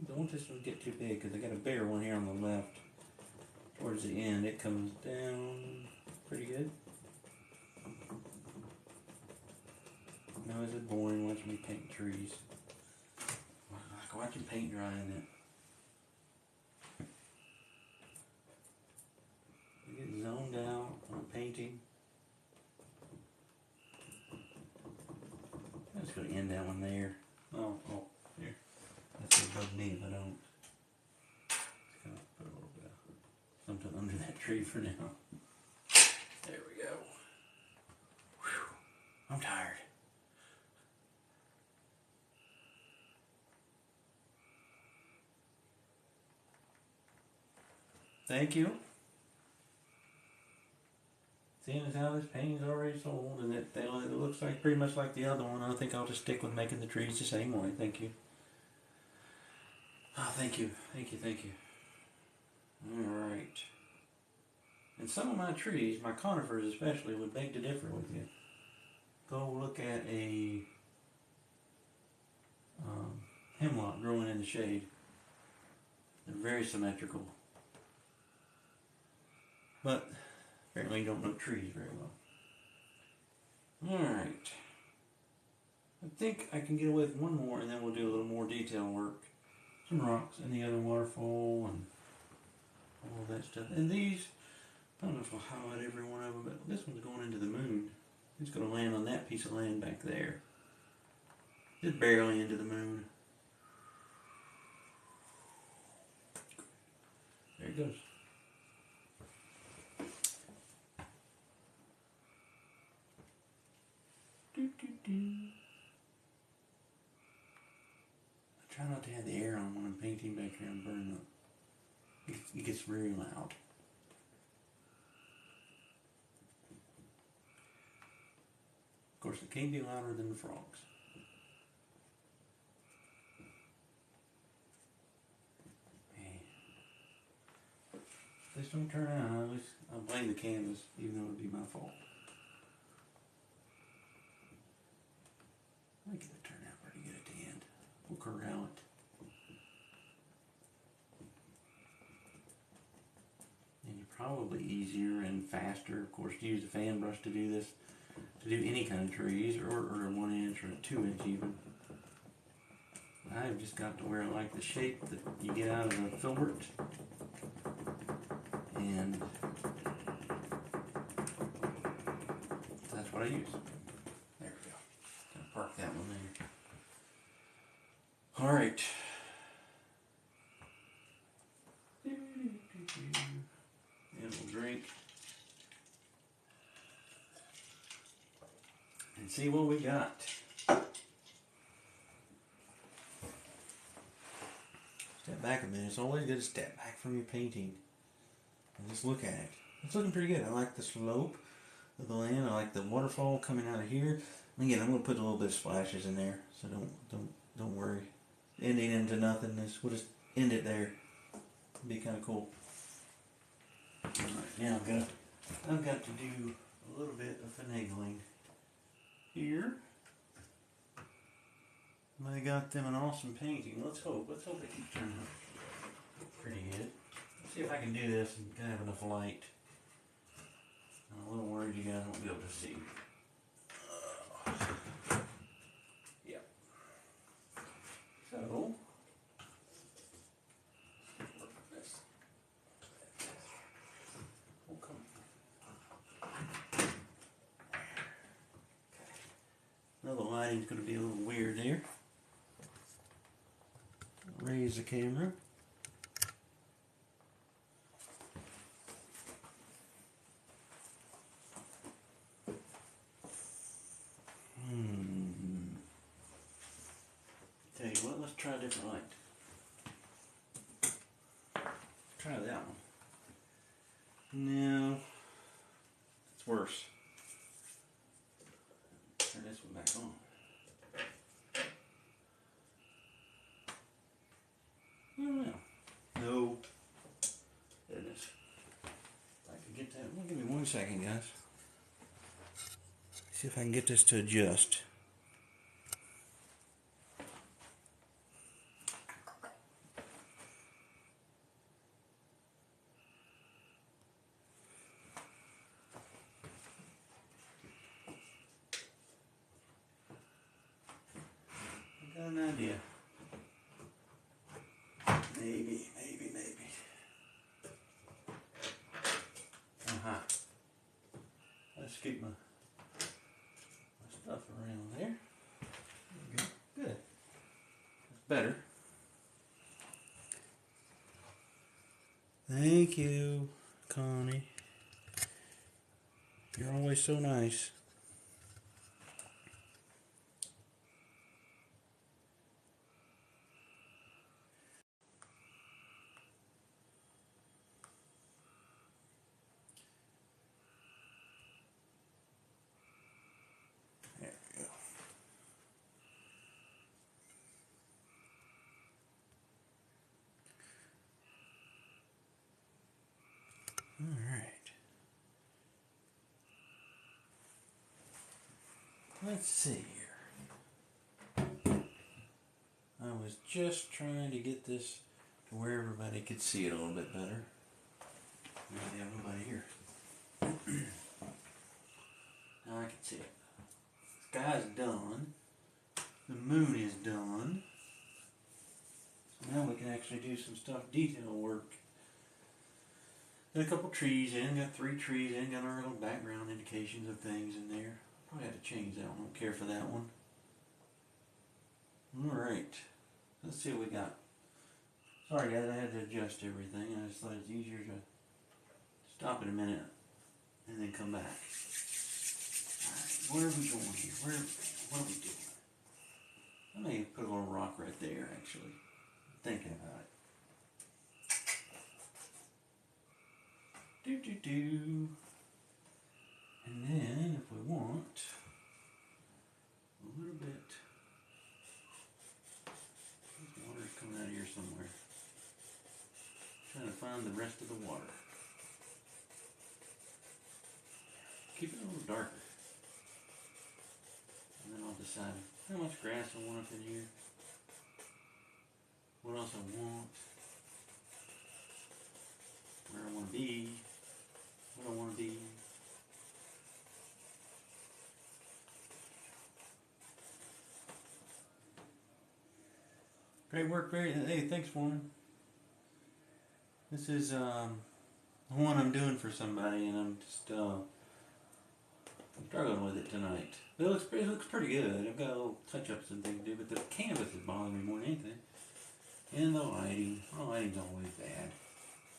Don't just get too big, because I got a bigger one here on the left. Towards the end, it comes down pretty good. Now is it boring watching me paint trees? I like watching paint dry in it. I get zoned out on painting. I'm just going to end that one there. Oh, here. That's what bugs me if I don't. Just kind of put a little bit of something under that tree for now. There we go. Whew. I'm tired. Thank you. Seeing as how this painting's already sold and it looks like pretty much like the other one, I think I'll just stick with making the trees the same way. Thank you. Oh, thank you. Thank you, thank you. Alright. And some of my trees, my conifers especially, would beg to differ with you. Go look at a hemlock growing in the shade. They're very symmetrical. But apparently you don't know trees very well. Alright. I think I can get away with one more and then we'll do a little more detail work. Some rocks and the other waterfall and all that stuff. And these, I don't know if I'll highlight every one of them, but this one's going into the moon. It's going to land on that piece of land back there. Just barely into the moon. There it goes. I try not to have the air on when I'm painting back here and burn up. It gets very loud. Of course, it can't be louder than the frogs. Hey. If this don't turn out, I'll blame the canvas, even though it'd be my fault. I think it'll turn out pretty good at the end. We'll corral it. And you're probably easier and faster, of course, to use a fan brush to do this, to do any kind of trees, or a 1 inch or a 2 inch even. I've just got to where I like the shape that you get out of a filbert. And that's what I use. There we go. Gonna park that one there. All right. And we'll drink. And see what we got. Step back a minute. It's always good to step back from your painting and just look at it. It's looking pretty good. I like the slope of the land. I like the waterfall coming out of here. And again, I'm going to put a little bit of splashes in there, so don't worry. Ending into nothingness. We'll just end it there. It'll be kind of cool. Alright, now I've got to do a little bit of finagling here. I got them an awesome painting. Let's hope it keeps turning out pretty good. Let's see if I can do this and have enough light. I'm a little worried you guys won't be able to see. Yep. So going to be a little weird there. Raise the camera. Tell you what, let's try a different light. Try that one. No, it's worse. Turn this one back on. Oh, no. Goodness. If I can get that. Well, give me 1 second, guys. See if I can get this to adjust. I got an idea. Maybe. Let's keep my stuff around there. Good. That's better. Thank you, Connie. You're always so nice. There we go. All right. Let's see here. I was just trying to get this to where everybody could see it a little bit better. Maybe have nobody here. Now I can see it. The sky's done. The moon is done. So now we can actually do some stuff, detail work. Got a couple trees in, got 3 trees in, got our little background indications of things in there. Probably have to change that one, don't care for that one. Alright, let's see what we got. Sorry guys, I had to adjust everything. I just thought it's easier to stop in a minute and then come back. Alright, where are we going here? What are we doing? I may put a little rock right there actually. Thinking about it. And then if we want a little bit, water's coming out of here somewhere. Trying to find the rest of the water. Keep it a little darker. And then I'll decide how much grass I want up in here. What else I want. Where I want to be. What I want to be. Great work, Barry. Hey, thanks, Warren. This is the one I'm doing for somebody, and I'm just I'm struggling with it tonight. But it looks pretty good. I've got a little touch-ups and things to do, but the canvas is bothering me more than anything. And the lighting. Well, lighting's always bad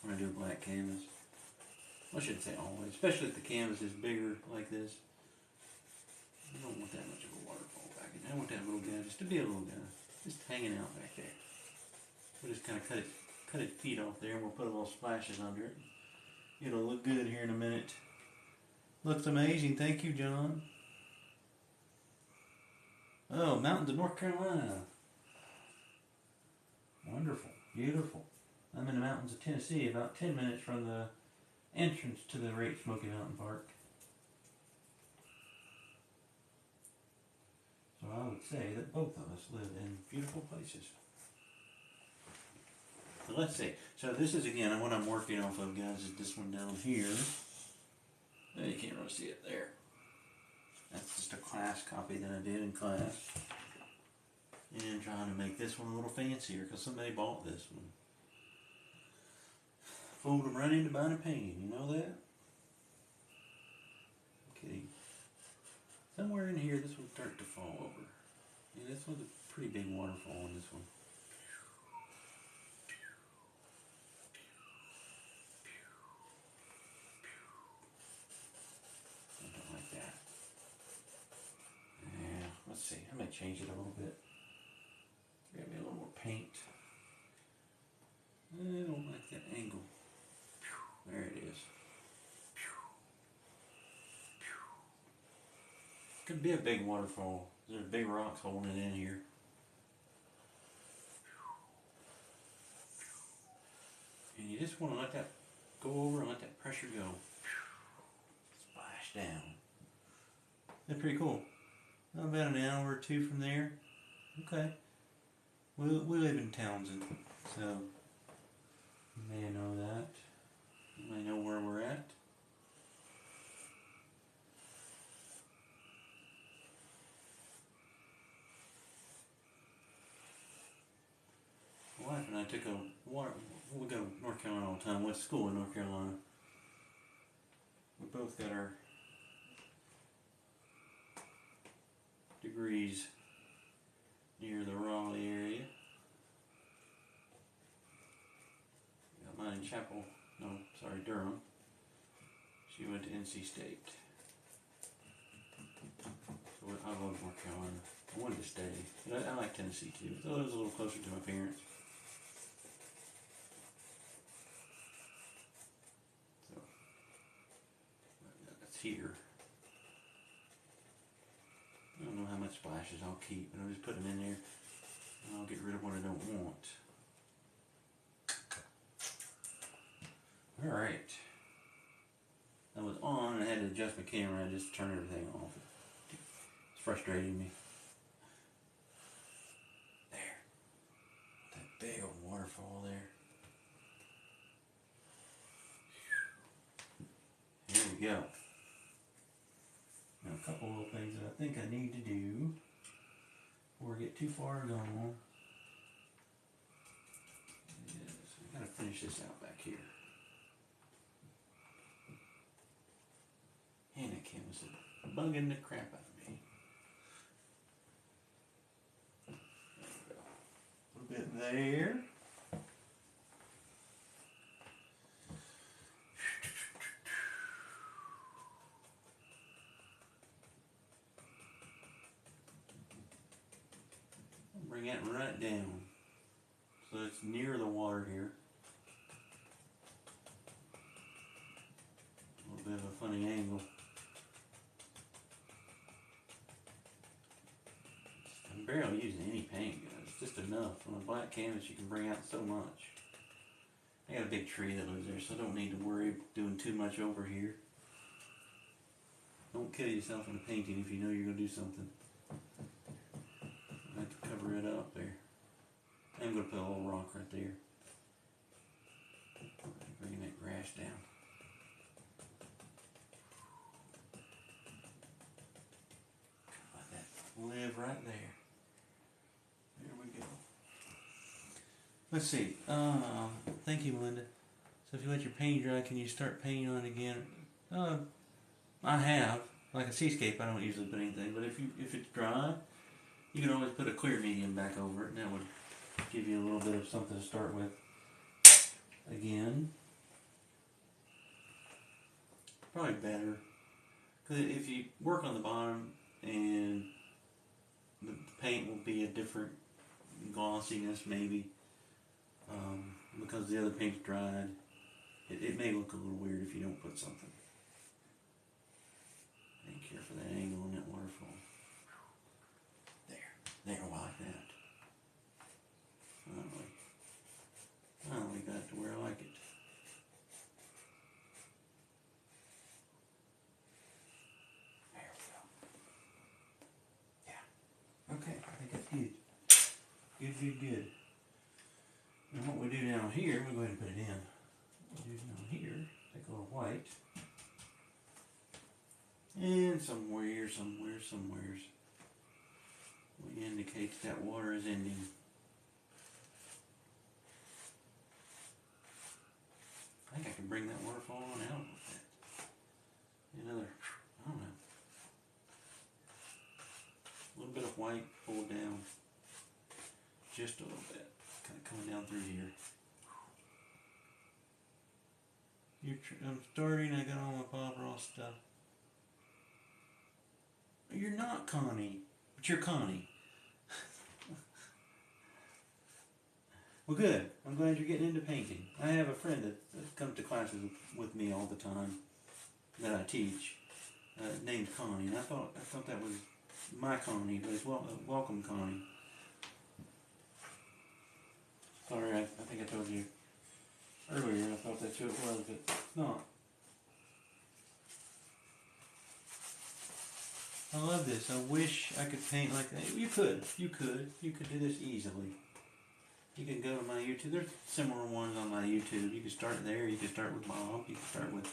when I do a black canvas. I shouldn't say always, especially if the canvas is bigger like this. I don't want that much of a waterfall back in there. I want that little guy just to be a little guy. Just hanging out back there. We'll just kind of cut its feet off there and we'll put a little splashes under it. It'll look good here in a minute. Looks amazing. Thank you, John. Oh, mountains of North Carolina. Wonderful. Beautiful. I'm in the mountains of Tennessee, about 10 minutes from the entrance to the Great Smoky Mountain Park. So I would say that both of us live in beautiful places. So let's see. So this is again what I'm working off of, guys, is this one down here. Oh, you can't really see it there. That's just a class copy that I did in class. And trying to make this one a little fancier because somebody bought this one. Fooled them right into buying a painting, you know that? I'm kidding. Somewhere in here this will start to fall over. Yeah, this one's a pretty big waterfall on this one. Something like that. Yeah, let's see. I might change it a little bit. Grab me a little more paint. I don't like that angle. There it is. Could be a big waterfall. There's big rocks holding it in here. And you just want to let that go over and let that pressure go. Splash down. That's pretty cool. About an hour or two from there. Okay. We live in Townsend, so you may know that. You may know where we're at. My wife and I took a water. We go to North Carolina all the time. Went to school in North Carolina. We both got our degrees near the Raleigh area. Got mine in Chapel. No, sorry, Durham. She went to NC State. So I love North Carolina. I wanted to stay. But I like Tennessee too. So it was a little closer to my parents. So that's here. I don't know how much splashes I'll keep, but I'll just put them in there and I'll get rid of what I don't want. Alright. I was on and I had to adjust my camera. I just turned everything off. It's frustrating me. There. That big old waterfall there. Here we go. Now a couple little things that I think I need to do before I get too far gone. Yes, we gotta finish this out back here. And that canvas is bugging the crap out of me. There we go. A little bit there. Bring it right down. So it's near the water here. A little bit of a funny angle. I'm barely using any paint, guys. It's just enough. On a black canvas you can bring out so much. I got a big tree that lives there, so I don't need to worry doing too much over here. Don't kill yourself in a painting if you know you're going to do something. I have to cover it up there. I'm going to put a little rock right there. Bring that grass down. Let that live right there. There we go. Let's see. Thank you, Melinda. So if you let your paint dry, can you start painting on it again? I have. Like a seascape, I don't usually put anything, but if it's dry, you can always put a clear medium back over it, and that would give you a little bit of something to start with. Again. Probably better. Because if you work on the bottom, and the paint will be a different glossiness, maybe, because the other paint's dried. It may look a little weird if you don't put something. Take care for that angle on that waterfall. There, like that. Finally got to where I like it. There we go. Yeah. Okay, I think that's good. Good. And what we do down here, we'll go ahead and put it in. What we do down here, take a little white. And somewheres, we indicate that water is ending. I think I can bring that waterfall on out with that. Another, I don't know. A little bit of white pulled down. just a little bit. Kind of coming down through here. I'm starting, I got all my Bob Ross stuff. You're not Connie, but you're Connie. Well, good. I'm glad you're getting into painting. I have a friend that comes to classes with me all the time that I teach. Named Connie, and I thought that was my Connie, but it's welcome Connie. Sorry, I think I told you earlier. I thought that's who it was, but it's not. I love this. I wish I could paint like that. You could do this easily. You can go to my YouTube. There's similar ones on my YouTube. You can start there. You can start with Bob. You can start with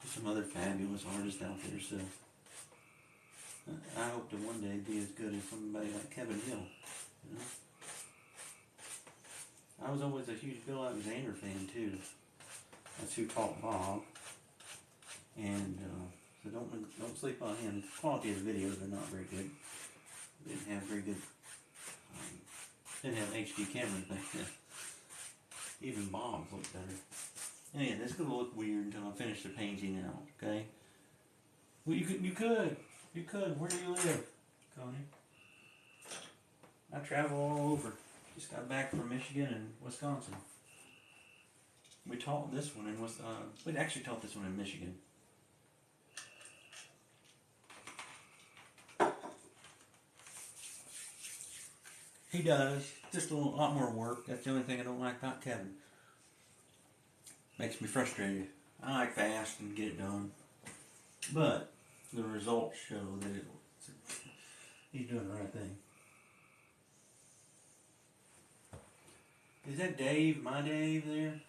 some other fabulous artists out there. So I hope to one day be as good as somebody like Kevin Hill. You know? I was always a huge Bill Alexander fan too. That's who taught Bob. And so don't sleep on him. The quality of the videos are not very good. They didn't have very good. Didn't have HD cameras back then. Even Bob's looked better. Anyway, this is gonna look weird until I finish the painting out. Okay. Well, you could. Where do you live, Connie? I travel all over. Just got back from Michigan and Wisconsin. We taught this one in we actually taught this one in Michigan. He does. Just a lot more work. That's the only thing I don't like about Kevin. Makes me frustrated. I like fast and get it done. But the results show that he's doing the right thing. Is that Dave, my Dave there?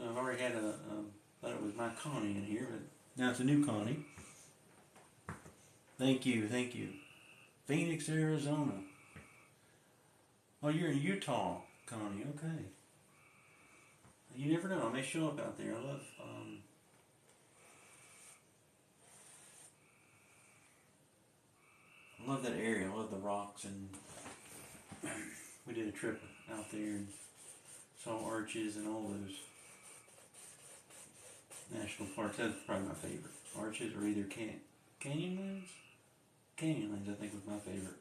I've already had thought it was my Connie in here, but now it's a new Connie. Thank you. Phoenix, Arizona. Oh, you're in Utah, Connie. Okay. You never know. I may show up out there. I love that area. I love the rocks, and we did a trip out there and saw Arches and all those national parks. That's probably my favorite. Arches or either Canyonlands? Canyonlands, I think, was my favorite.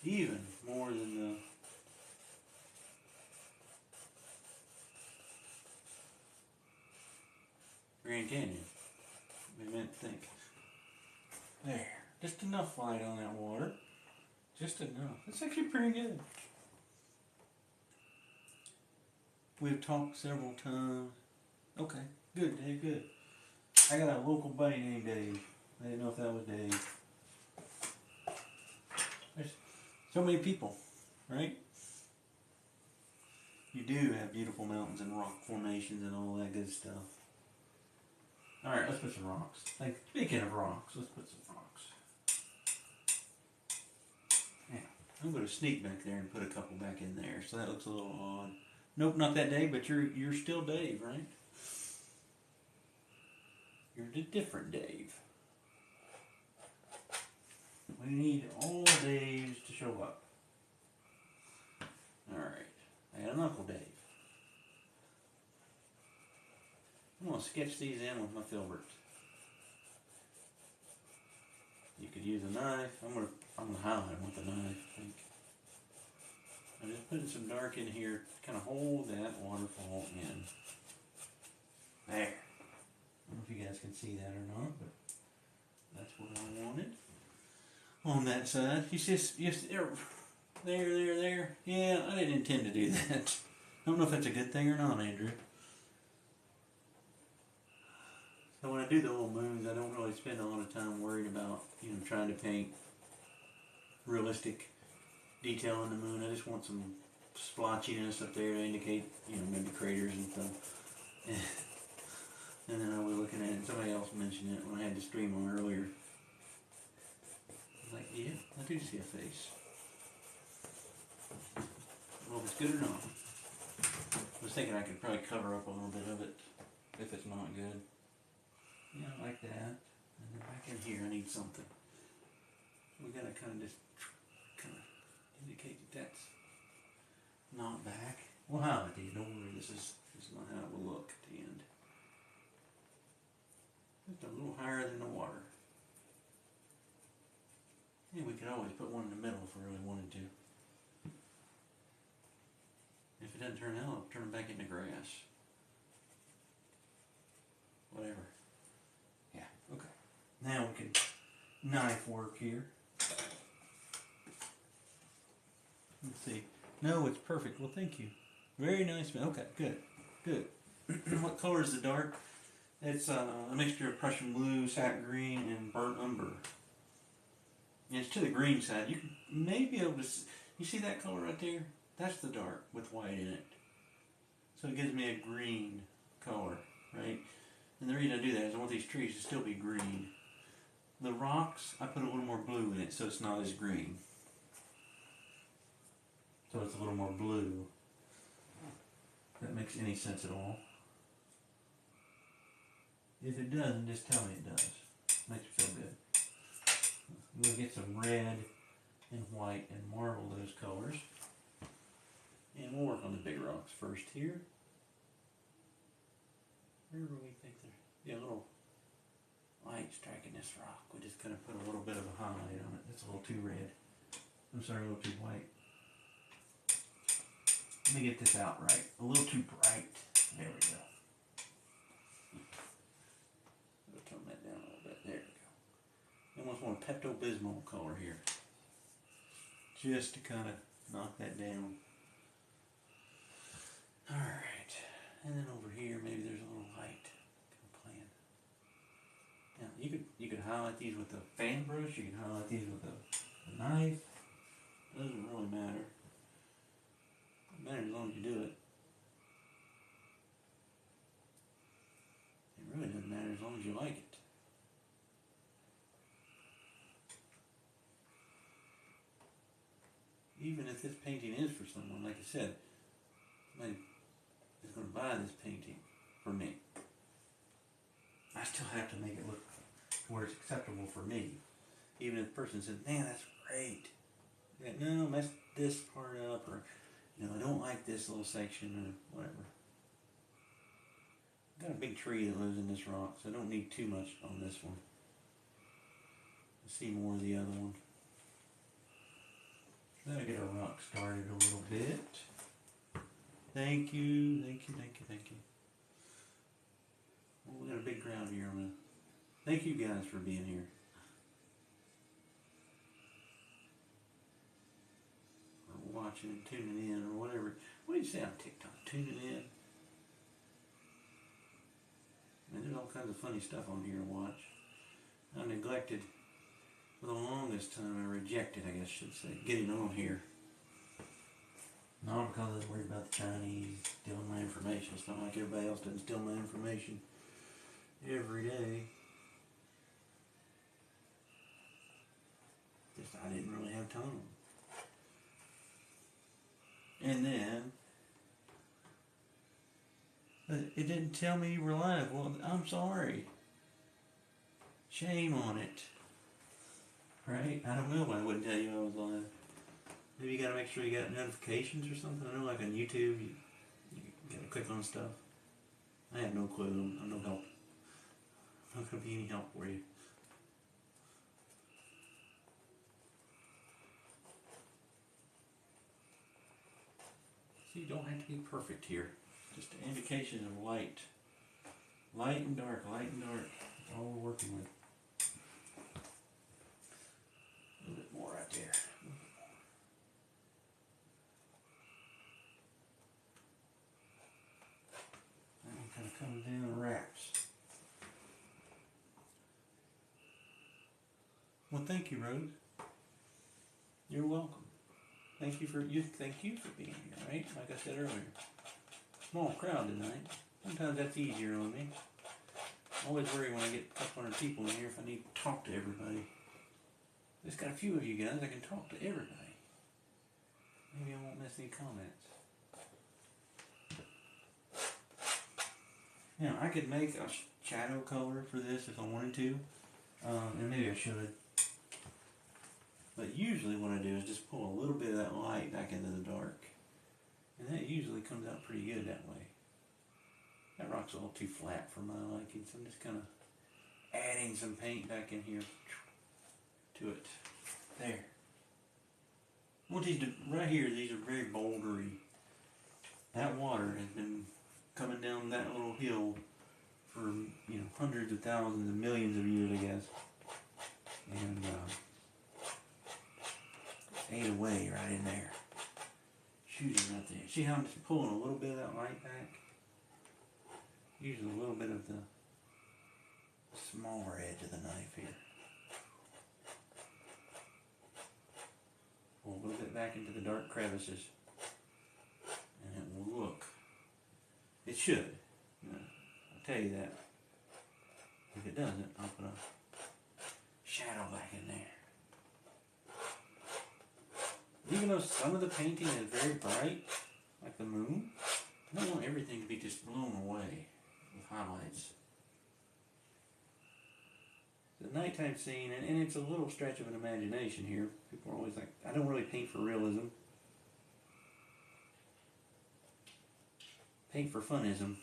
Even more than the Grand Canyon. We meant to think. There. Just enough light on that water. Just enough. It's actually pretty good. We've talked several times. Okay. Good, Dave, good. I got a local buddy named Dave. I didn't know if that was Dave. There's so many people, right? You do have beautiful mountains and rock formations and all that good stuff. Alright, let's put some rocks. Speaking of rocks, let's put some rocks. Yeah, I'm going to sneak back there and put a couple back in there, so that looks a little odd. Nope, not that Dave, but you're still Dave, right? You're the different Dave. We need all Daves to show up. Alright, I got an Uncle Dave. I'm going to sketch these in with my filbert. You could use a knife. I'm gonna highlight them with a knife, I think. I'm just putting some dark in here to kind of hold that waterfall in. There. I don't know if you guys can see that or not, but that's what I wanted. On that side, yes, there. Yeah, I didn't intend to do that. I don't know if that's a good thing or not, Andrew. So when I do the old moons, I don't really spend a lot of time worried about, trying to paint realistic detail on the moon. I just want some splotchiness up there to indicate, maybe craters and stuff. And then I was looking at it, and somebody else mentioned it when I had the stream on earlier. I was like, yeah, I do see a face. Well, if it's good or not. I was thinking I could probably cover up a little bit of it if it's not good. Yeah, like that. And then back in here, I need something. We gotta kind of just this is not how it will look at the end. Just a little higher than the water. And we could always put one in the middle if we really wanted to. If it doesn't turn out, I'll turn it back into grass. Whatever. Yeah, okay. Now we can knife work here. Let's see. No, it's perfect. Well, thank you. Very nice. Okay, good. Good. What color is the dark? It's a mixture of Prussian blue, satin green, and burnt umber. And it's to the green side. You may be able to see, you see that color right there? That's the dark with white in it. So it gives me a green color, right? And the reason I do that is I want these trees to still be green. The rocks, I put a little more blue in it so it's not as green. So it's a little more blue. If that makes any sense at all. If it doesn't, just tell me it does. Makes me feel good. I'm going to get some red and white and marble those colors. And we'll work on the big rocks first here. Where do we think there? Yeah, a little light striking this rock. We're just going to put a little bit of a highlight on it. It's a little too red. I'm sorry, a little too white. Let me get this out right. A little too bright. There we go. We'll tone that down a little bit. There we go. Almost want a Pepto-Bismol color here. Just to kind of knock that down. Alright. And then over here, maybe there's a little light kind of plan. Now, you could highlight these with a fan brush. You can highlight these with a knife. It doesn't really matter. It matters as long as you do it. It really doesn't matter as long as you like it. Even if this painting is for someone, like I said, somebody is going to buy this painting for me. I still have to make it look where it's acceptable for me. Even if the person says, man, that's great. Yeah, no, mess this part up, or I don't like this little section, or whatever. I've got a big tree that lives in this rock, so I don't need too much on this one. Let's see more of the other one. That'll get our rock started a little bit. Thank you, thank you, thank you, thank you. Well, we got a big crowd here. Thank you guys for being here. Or watching, tuning in, or whatever. What do you say on TikTok? Tuning in? I mean, there's all kinds of funny stuff on here to watch. I neglected, for the longest time, I rejected, I guess I should say, getting on here. Not because I was worried about the Chinese stealing my information. It's not like everybody else doesn't steal my information every day. Just I didn't really have time. And then, it didn't tell me you were live. Well, I'm sorry. Shame on it. Right? I don't know why I wouldn't tell you I was live. Maybe you gotta make sure you got notifications or something. I know, like on YouTube, you gotta click on stuff. I have no clue. I'm no help. I'm not gonna be any help for you. See, you don't have to be perfect here. Just an indication of light. Light and dark, light and dark. That's all we're working with. A little bit more right there. That one kind of comes down and wraps. Well, thank you, Rose. You're welcome. Thank you for being here, right? Like I said earlier. Small crowd tonight. Sometimes that's easier on me. I always worry when I get a couple hundred people in here if I need to talk to everybody. Just got a few of you guys, I can talk to everybody. Maybe I won't miss any comments. Now, I could make a shadow color for this if I wanted to. And maybe I should. But usually what I do is just pull a little bit of that light back into the dark. And that usually comes out pretty good that way. That rock's a little too flat for my liking, so I'm just kind of adding some paint back in here to it. There. What these do, right here, these are very bouldery. That water has been coming down that little hill for, you know, hundreds of thousands and millions of years, I guess. And ate away right in there. Shooting right there. See how I'm just pulling a little bit of that light back? Using a little bit of the smaller edge of the knife here. Pull a little bit back into the dark crevices. And it will look. It should. I'll tell you that. If it doesn't, I'll put a shadow back in there. Even though some of the painting is very bright, like the moon, I don't want everything to be just blown away with highlights. The nighttime scene, and it's a little stretch of an imagination here. People are always like, I don't really paint for realism. Paint for funism.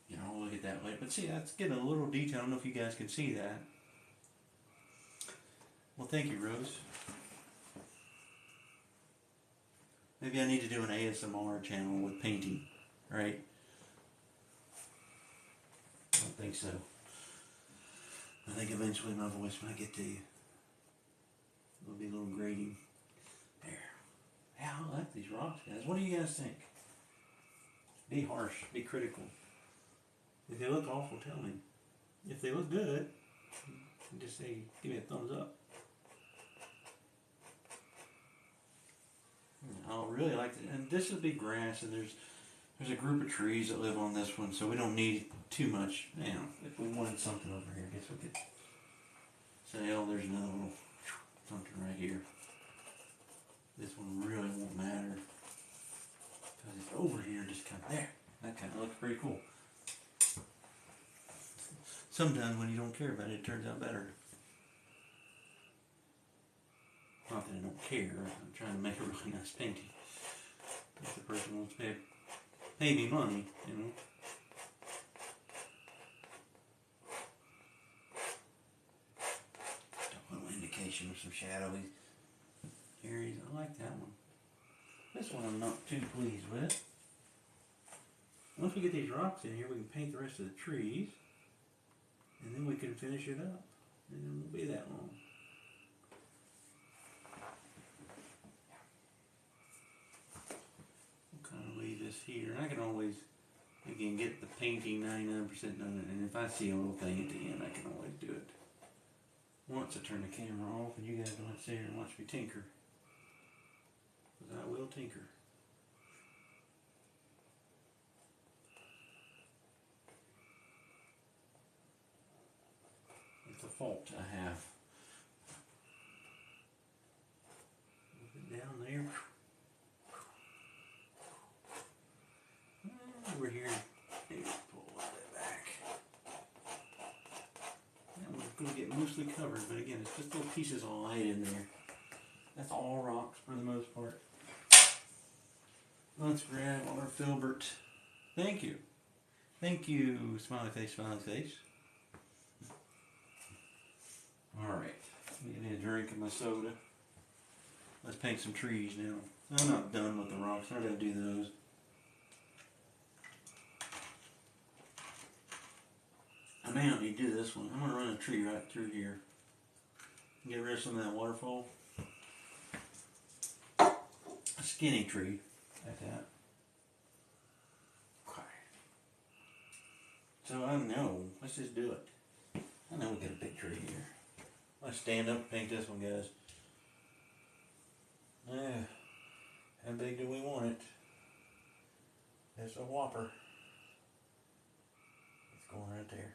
You know, I'll look at that later. But see, that's getting a little detail. I don't know if you guys can see that. Well, thank you, Rose. Maybe I need to do an ASMR channel with painting, right? I don't think so. I think eventually my voice might get to you. It'll be a little grating. There. Yeah, I like these rocks, guys. What do you guys think? Be harsh. Be critical. If they look awful, tell me. If they look good, just say, give me a thumbs up. I really like it. And this would be grass, and there's a group of trees that live on this one, so we don't need too much. You know, if we wanted something over here, I guess we could say, oh, there's another little something right here. This one really won't matter because it's over here, just kind of there. That kind of looks pretty cool. Sometimes when you don't care about it, it turns out better. Not that I don't care. I'm trying to make a really nice painting. If the person wants to pay me money, you know. A little indication of some shadowy areas. I like that one. This one I'm not too pleased with. Once we get these rocks in here, we can paint the rest of the trees. And then we can finish it up. And it won't be that long. We'll kind of leave this here. And I can always, again, get the painting 99% done. And if I see a little thing at the end, I can always do it. Once I turn the camera off and you guys don't sit here and watch me tinker. Because I will tinker. Fault I have. Move it down there. Over here. Maybe pull a little bit back. That one's going to get mostly covered, but again, it's just little pieces of light in there. That's all rocks for the most part. Let's grab our filbert. Thank you. Thank you. Smiley face, smiley face. Alright, let me get a drink of my soda. Let's paint some trees now. I'm not done with the rocks, I gotta do those. I may not need to do this one. I'm gonna run a tree right through here. Get rid of some of that waterfall. A skinny tree, like that. Okay. So I know, let's just do it. I know we got a big tree here. Let's stand up and paint this one, guys. How big do we want it? It's a whopper. It's going right there.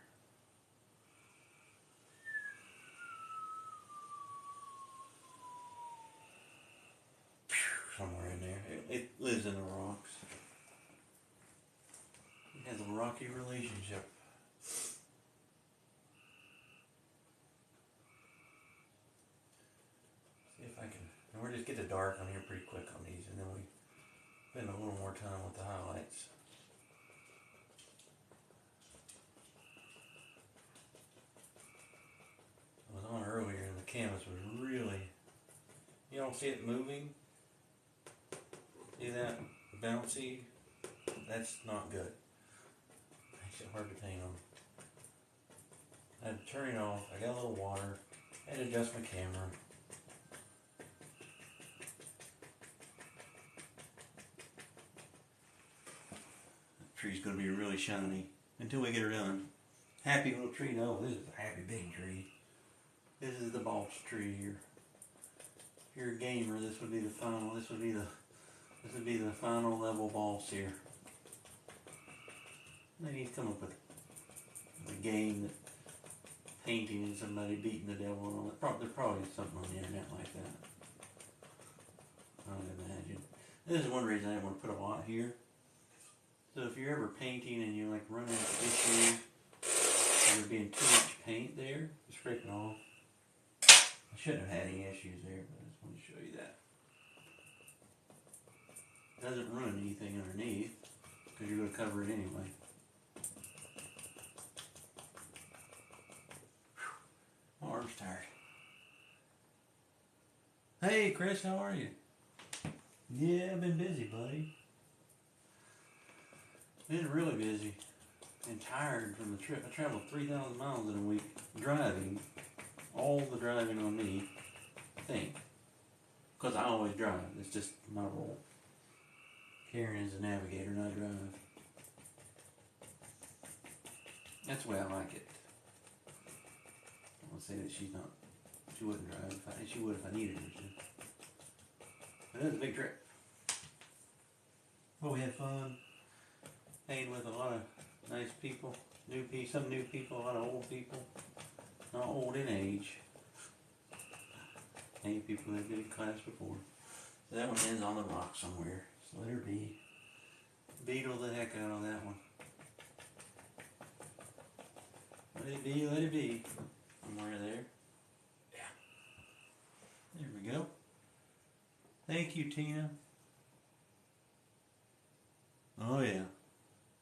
Somewhere in there. It lives in the rocks. It has a rocky relationship. get the dark on here pretty quick on these, and then we spend a little more time with the highlights. I was on earlier and the canvas was really, you don't see it moving. See that? Bouncy. That's not good. Makes it hard to paint on. I had to turn it off. I got a little water. I had to adjust my camera. That tree's going to be really shiny until we get her done. Happy little tree. No, this is a happy big tree. This is the boss tree here. If you're a gamer, this would be the final. This would be the final level boss here. They need to come up with a game that painting and somebody beating the devil and all that. There's probably something on the internet like that. I would imagine. This is one reason I didn't want to put a lot here. So if you're ever painting and you're like running into issues, and there being too much paint there, just scrape it off. I shouldn't have had any issues there, but I just wanted to show you that. It doesn't ruin anything underneath, because you're going to cover it anyway. My arm's tired. Hey Chris, how are you? Yeah, I've been busy, buddy. Been really busy and tired from the trip. I traveled 3,000 miles in a week driving. All the driving on me, I think. Because I always drive. It's just my role. Karen is the navigator and I drive. That's the way I like it. I won't say that she wouldn't drive. She would if I needed her to. But it was a big trip. Well, we had fun. Hanging with a lot of nice people. Some new people, a lot of old people. Not old in age. Any people that did in class before. So that one ends on the rock somewhere. So let her be. Beetle the heck out of that one. Let it be, let it be. Somewhere there. Yeah. There we go. Thank you, Tina. Oh yeah.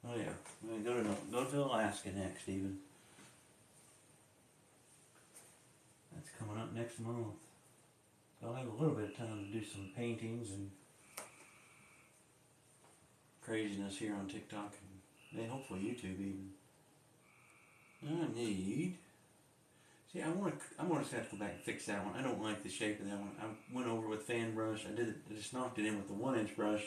Oh yeah. We're gonna go to Alaska next, even. That's coming up next month. So I'll have a little bit of time to do some paintings and craziness here on TikTok and hopefully YouTube even. I need. See, I want to have to go back and fix that one. I don't like the shape of that one. I went over with fan brush. I just knocked it in with the 1-inch brush.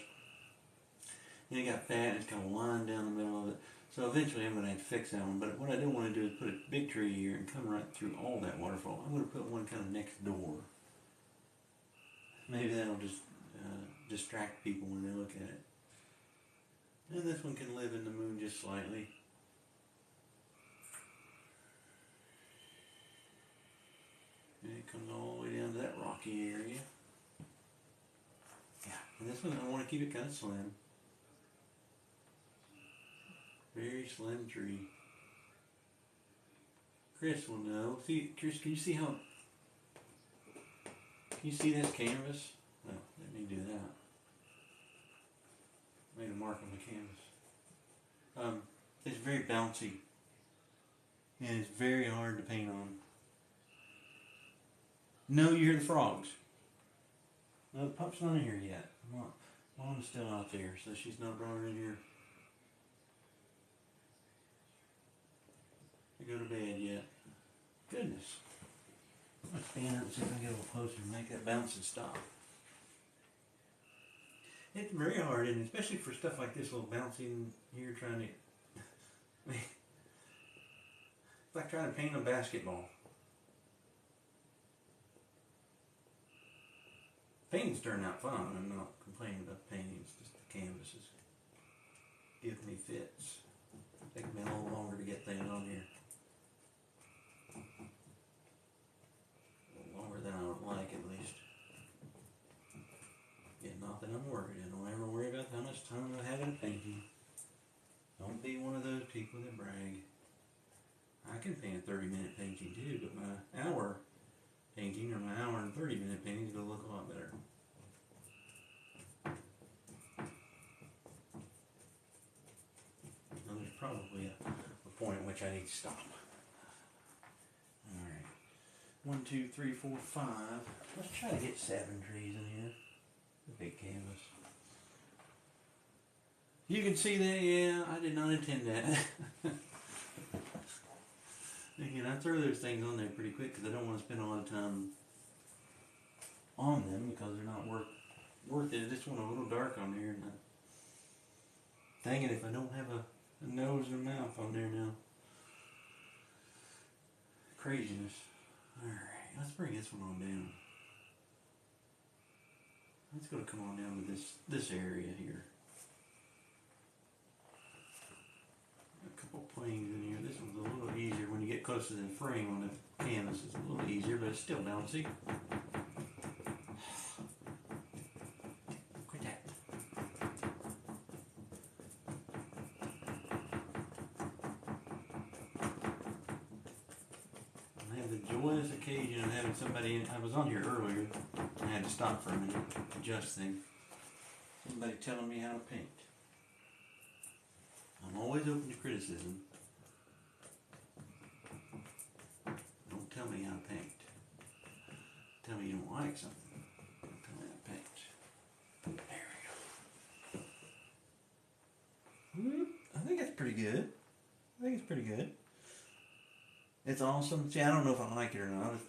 And it got fat and it's got a line down the middle of it. So eventually I'm going to have to fix that one. But what I do want to do is put a big tree here and come right through all that waterfall. I'm going to put one kind of next door. Maybe that'll just distract people when they look at it. And this one can live in the moon just slightly. And it comes all the way down to that rocky area. Yeah, and this one I want to keep it kind of slim. Very slim tree. Chris will know. See, Chris, can you see how... Can you see this canvas? No, let me do that. Made a mark on the canvas. It's very bouncy. And it's very hard to paint on. No, you hear the frogs. No, the pup's not in here yet. Mom's still out there, so she's not brought her in here to go to bed yet. Goodness. I'm going to stand up and see if I can get a little closer and make that bounce and stop. It's very hard, and especially for stuff like this, little bouncing here, trying to... I mean, it's like trying to paint a basketball. Paintings turn out fun. I'm not complaining about painting. It's just the canvases give me fits. Take me a little longer to get things on here. A little longer than I would like, at least. Yeah, not that I'm worried. I don't ever worry about how much time I have in a painting. Don't be one of those people that brag. I can paint a 30-minute painting too, but my hour painting or my hour and 30-minute painting is going to look a lot better. point at which I need to stop. Alright. 1, 2, 3, 4, 5. Let's try to get 7 trees in here. The big canvas. You can see that, yeah, I did not intend that. Again, I throw those things on there pretty quick because I don't want to spend a lot of time on them because they're not worth it. I just want a little dark on there. And dang it, if I don't have a nose and a mouth on there now. Craziness. Alright, let's bring this one on down. It's going to come on down to this area here. A couple planes in here. This one's a little easier when you get close to the frame on the canvas. It's a little easier, but it's still bouncy. Quit that. I have the joyous occasion of having somebody in. I was on here earlier. I had to stop for a minute, adjust things. Somebody telling me how to paint. I'm always open to criticism. Don't tell me how to paint. Tell me you don't like something. Don't tell me how to paint. There we go. I think that's pretty good. I think it's pretty good. It's awesome. See, I don't know if I like it or not. I was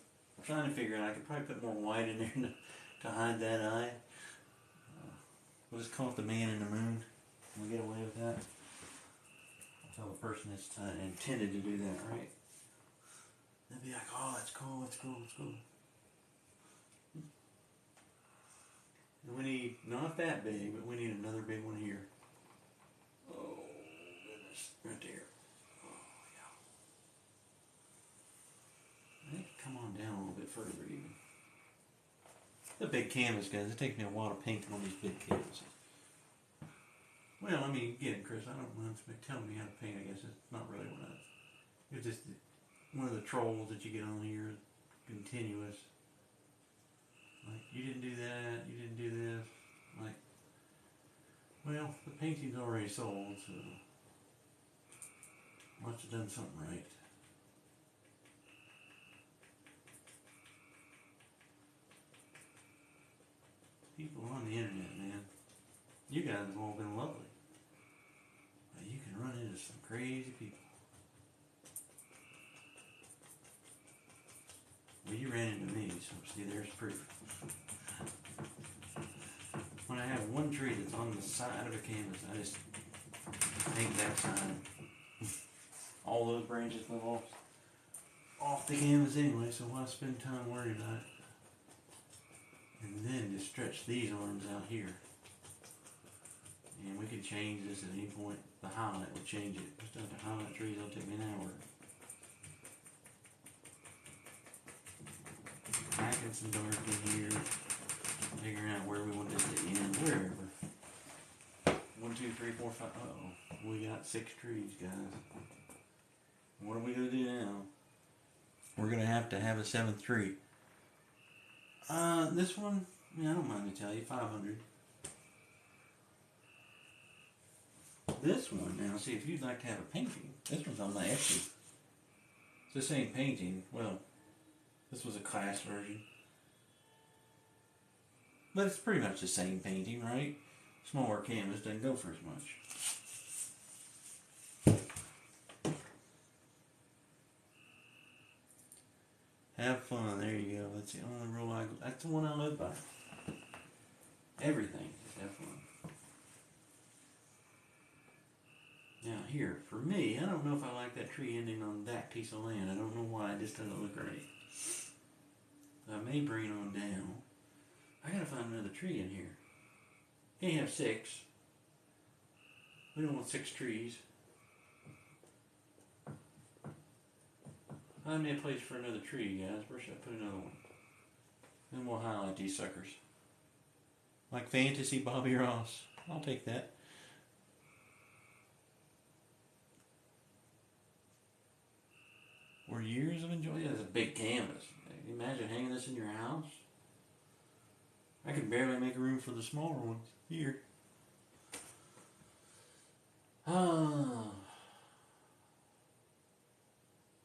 trying to figure out. I could probably put more white in there to hide that eye. We'll just call it the man in the moon. We'll get away with that. Tell the person that's intended to do that, right? They'll be like, oh, that's cool, that's cool, that's cool. And we need, not that big, but we need another big one here. Oh, goodness, right there. Oh, yeah. I think come on down a little bit further even. The big canvas, guys. It takes me a while to paint on these big canvases. Well, I mean, again, Chris, I don't mind somebody telling me how to paint. I guess it's not really what it's just one of the trolls that you get on here, continuous. Like, you didn't do that, you didn't do this. Like, well, the painting's already sold, so must have done something right. People on the internet, man. You guys have all been lovely. But you can run into some crazy people. Well, you ran into me, so see, there's proof. When I have one tree that's on the side of a canvas, I just paint that side. All those branches live off the canvas anyway, so why spend time worrying about it? And then just stretch these arms out here. And we can change this at any point. The highlight will change it. Just have to highlight trees, it'll take me an hour. Packing some dark in here. Figuring out where we want this to end. Wherever. 1, 2, 3, 4, 5. Uh-oh. We got 6 trees, guys. What are we going to do now? We're going to have a 7th tree. This one, I don't mind to tell you, 500. This one, now, see, if you'd like to have a painting, this one's on my Etsy. It's the same painting. Well, this was a class version. But it's pretty much the same painting, right? Smaller canvas doesn't go for as much. Have fun, there you go. That's the only rule that's the one I live by. Everything is have fun. Now here, for me, I don't know if I like that tree ending on that piece of land. I don't know why, it just doesn't look right. I may bring it on down. I gotta find another tree in here. Can't have 6. We don't want 6 trees. Find me a place for another tree, guys. Where should I put another one? Then we'll highlight these suckers. Like fantasy Bobby Ross. I'll take that. Or years of enjoyment. Yeah, it's a big canvas. Imagine hanging this in your house. I could barely make room for the smaller ones. Here.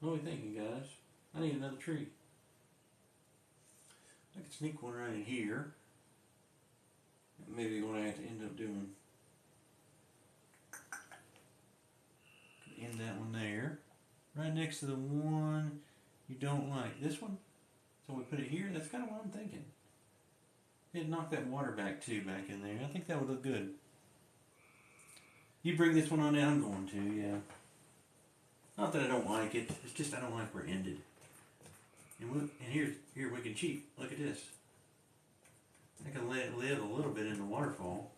What are we thinking, guys? I need another tree. I could sneak one right in here. Maybe what I have to end up doing. Could end that one there. Right next to the one you don't like. This one? So we put it here? That's kind of what I'm thinking. It'd knock that water back too back in there. I think that would look good. You bring this one on down, I'm going to, yeah. Not that I don't like it, it's just I don't like where it ended. And here we can cheat. Look at this. I can let it live a little bit in the waterfall.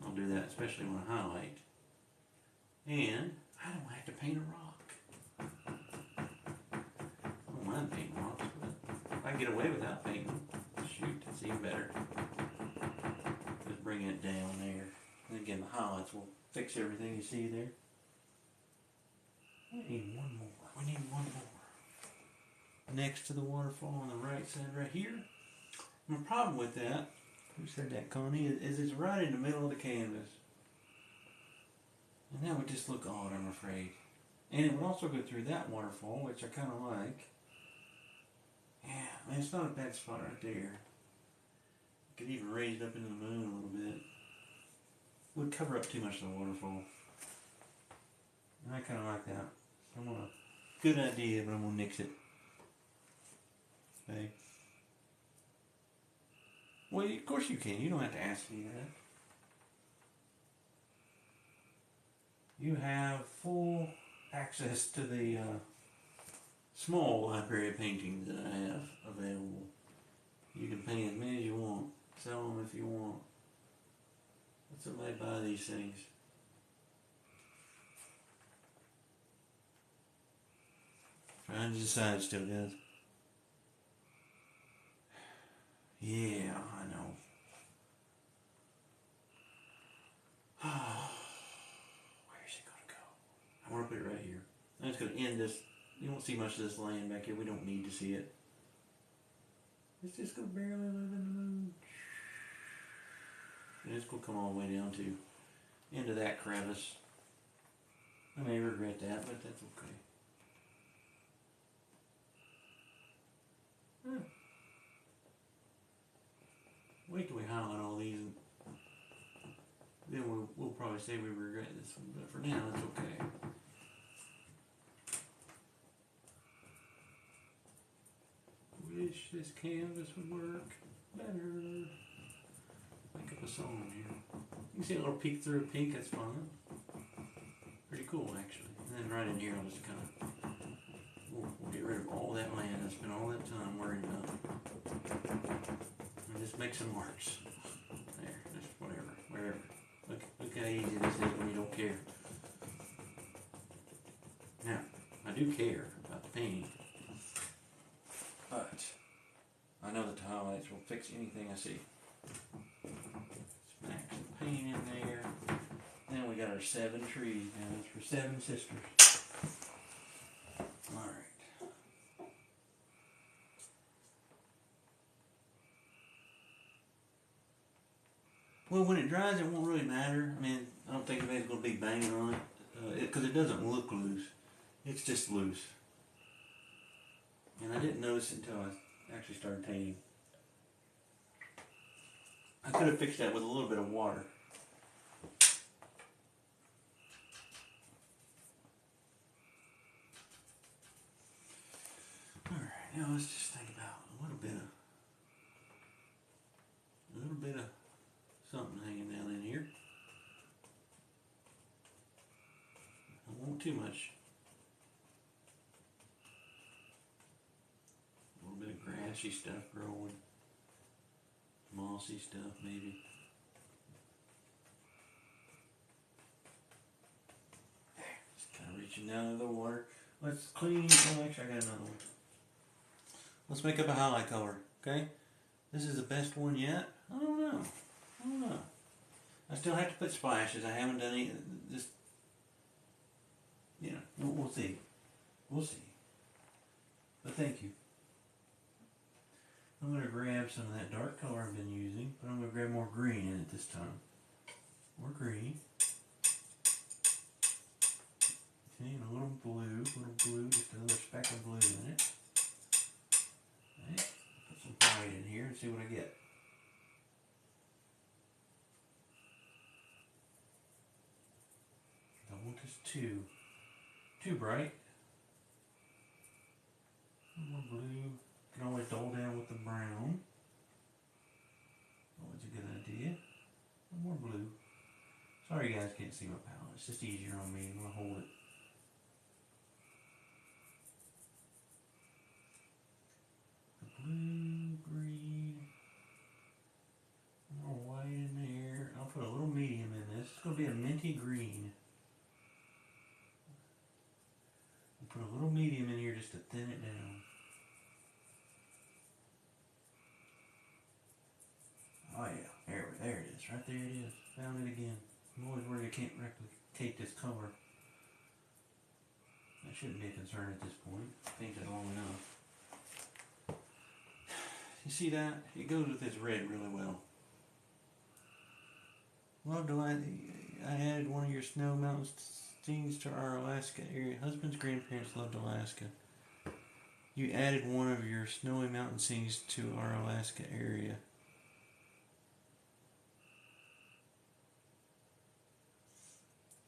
I'll do that especially when I highlight. And I don't have to paint a rock. I don't mind painting rocks, but if I can get away without painting them, shoot, it's even better. Just bring it down there. And again, the highlights will fix everything you see there. We need one more. We need one more. Next to the waterfall on the right side right here. My problem with that, who said that, Connie, is it's right in the middle of the canvas. And that would just look odd, I'm afraid. And it would also go through that waterfall, which I kind of like. Yeah, I mean, it's not a bad spot right there. You could even raise it up into the moon a little bit. Would cover up too much of the waterfall. And I kind of like that. So I'm gonna, good idea, but I'm gonna nix it. Okay. Well, of course you can. You don't have to ask me that. You have full access to the small library of paintings that I have available. You can paint as many as you want. Sell them if you want. Let somebody buy these things. Trying to decide still, guys. Yeah, I know. Where's it gonna go? I want to put it right here. I'm just gonna end this. You won't see much of this land back here. We don't need to see it. It's just gonna barely live in the moon. And it's gonna come all the way down to into that crevice. I may regret that, but that's okay. Wait till we highlight all these, and then we'll probably say we regret this one, but for now it's okay. Wish this canvas would work better. Make up a song here. You can see a little peek through pink, that's fun. Pretty cool actually. And then right in here I'll just kind of, we'll get rid of all that land I spent all that time worrying about. And just make some marks. There, just whatever, wherever. Look how easy this is when you don't care. Now, I do care about the painting. But I know that the highlights will fix anything I see. Smack some paint in there. Then we got our 7 trees now. It's for 7 sisters. Alright. Well, when it dries, it won't really matter. I mean, I don't think anybody's going to be banging on it. Because it doesn't look loose. It's just loose. And I didn't notice it until I actually started painting. I could have fixed that with a little bit of water. Alright, now let's just think about a little bit of something hanging down in here. I don't want too much. A little bit of grassy stuff growing. Mossy stuff maybe. There, just kind of reaching down into the water. Let's clean, oh actually I got another one. Let's make up a highlight color, okay? This is the best one yet? I don't know. I still have to put splashes. I haven't done any, just, you know, we'll see. We'll see. But thank you. I'm going to grab some of that dark color I've been using, but I'm going to grab more green in it this time. More green. Okay, and a little blue, just another speck of blue in it. Okay, put some white in here and see what I get. Don't want this too bright. A little more blue. Can always dull down with the brown. Always a good idea. A little more blue. Sorry you guys can't see my palette. It's just easier on me. I'm going to hold it. The blue, green. More white in there. I'll put a little medium in this. It's going to be a minty green. I'll put a little medium in here just to thin it down. Oh yeah, there it is. Right there it is. Found it again. I'm always worried I can't replicate this color. That shouldn't be a concern at this point. Painted long enough. You see that? It goes with this red really well. Love to I added one of your snow mountain scenes to our Alaska area. Husband's grandparents loved Alaska. You added one of your snowy mountain scenes to our Alaska area.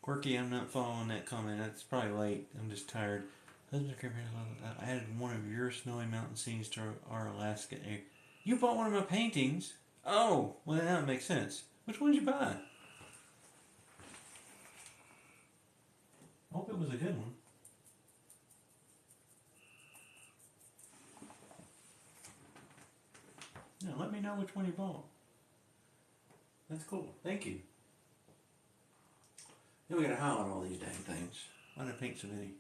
Quirky, I'm not following that comment. That's probably late. I'm just tired. Husband's grandparents loved. I added one of your snowy mountain scenes to our Alaska area. You bought one of my paintings? Oh, well that makes sense. Which one did you buy? I hope it was a good one. Yeah, let me know which one you bought. That's cool. Thank you. Then we gotta highlight all these dang things. Why did I paint so many?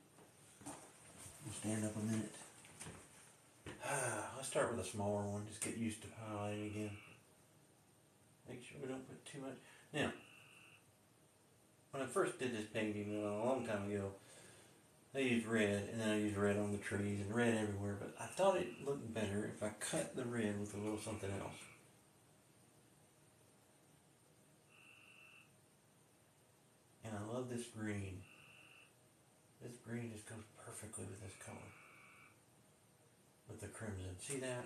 We'll stand up a minute. Let's start with a smaller one. Just get used to highlighting again. Make sure we don't put too much. Now, when I first did this painting a long time ago, I used red, and then I used red on the trees and red everywhere, but I thought it looked better if I cut the red with a little something else. And I love this green. This green just goes perfectly with this color. With the crimson. See that?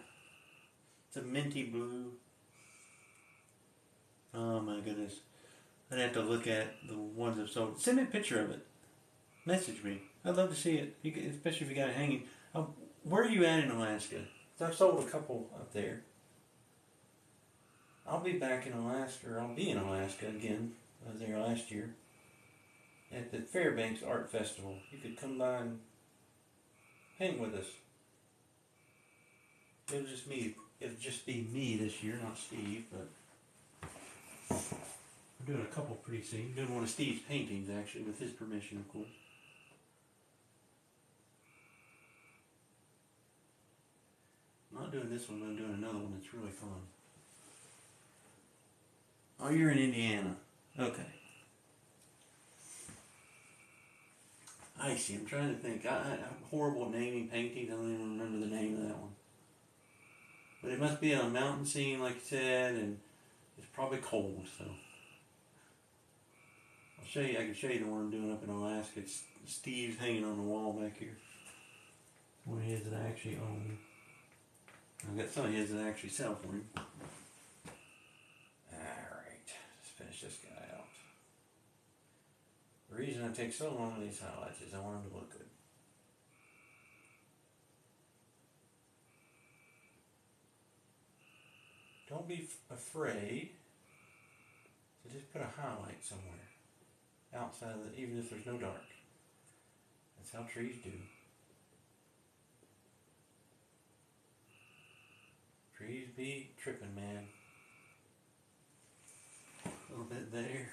It's a minty blue. Oh my goodness. I'd have to look at the ones I've sold. Send me a picture of it. Message me. I'd love to see it, especially if you got it hanging. Where are you at in Alaska? I've sold a couple up there. I'll be back in Alaska, or I'll be in Alaska again. I was there last year. At the Fairbanks Art Festival. You could come by and paint with us. It'll just be me this year, not Steve, but we're doing a couple pretty soon. Doing one of Steve's paintings, actually, with his permission, of course. I'm not doing this one, but I'm doing another one that's really fun. Oh, you're in Indiana. Okay. I see. I'm trying to think. I'm horrible at naming paintings. I don't even remember the name of that one. But it must be a mountain scene, like you said, and it's probably cold, so. I'll show you. I can show you the one I'm doing up in Alaska. It's Steve's hanging on the wall back here. One of his that I actually own. I've got some of his that I actually sell for him. Alright, let's finish this guy out. The reason I take so long with these highlights is I want them to look good. Don't be afraid to just put a highlight somewhere. Outside of even if there's no dark. That's how trees do. Trees be tripping, man. A little bit there.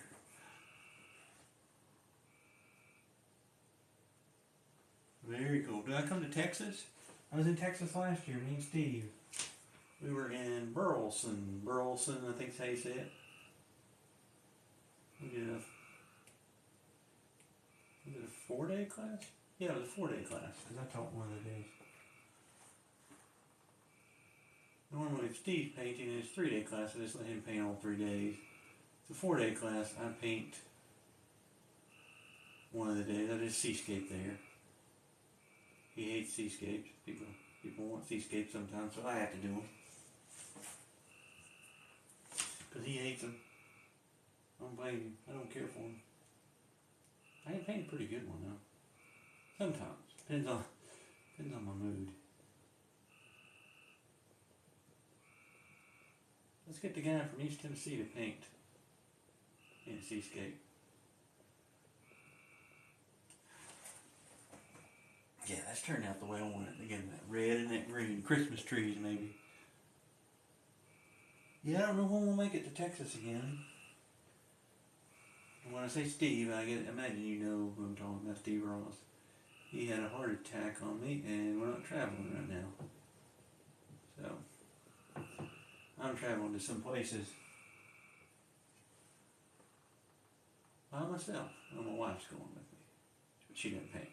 Very cool. Did I come to Texas? I was in Texas last year, me and Steve. We were in Burleson. Burleson, I think is how you say it. We did a 4-day class? Yeah, it was a 4-day class, because I taught one of the days. Normally, if Steve's painting, it's a 3-day class. I just let him paint all 3 days. It's a 4-day class. I paint one of the days. I did seascape there. He hates seascapes. People want seascapes sometimes, so I have to do them. Because he hates them. I don't blame him. I don't care for him. I can paint a pretty good one though. Sometimes. Depends on my mood. Let's get the guy from East Tennessee to paint in a seascape. Yeah, that's turned out the way I want it. Again, that red and that green. Christmas trees, maybe. Yeah, I don't know when we'll make it to Texas again. And when I say Steve, imagine you know who I'm talking about, Steve Ross. He had a heart attack on me, and we're not traveling right now. So, I'm traveling to some places by myself. Well, my wife's going with me, but she doesn't paint.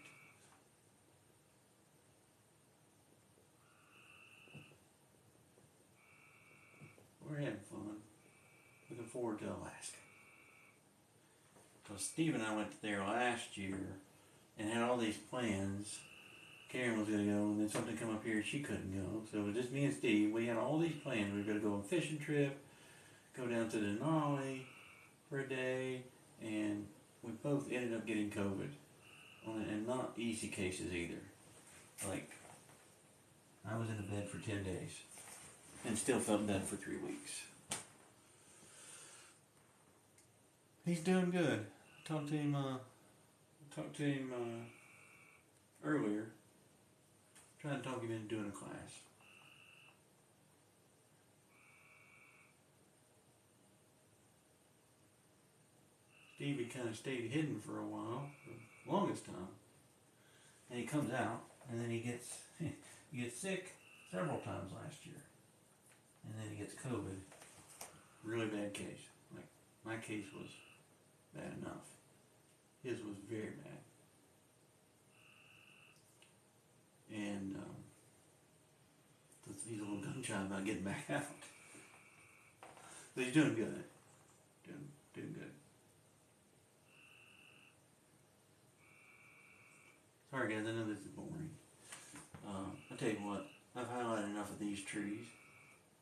We're having fun. Looking forward to Alaska. Because Steve and I went there last year and had all these plans. Karen was going to go, and then something come up here and she couldn't go. So it was just me and Steve. We had all these plans. We were going to go on a fishing trip, go down to Denali for a day, and we both ended up getting COVID. And not easy cases either. Like, I was in the bed for 10 days and still felt bad for 3 weeks. He's doing good. I talked to him earlier. Trying to talk him into doing a class. Stevie kind of stayed hidden for a while, the longest time. And he comes out, and then he gets sick several times last year. And then he gets COVID. Really bad case. Like, my case was bad enough. His was very bad. And he's a little gun shy about getting back out. But he's doing good. Doing good. Sorry guys, I know this is boring. I tell you what, I've highlighted enough of these trees.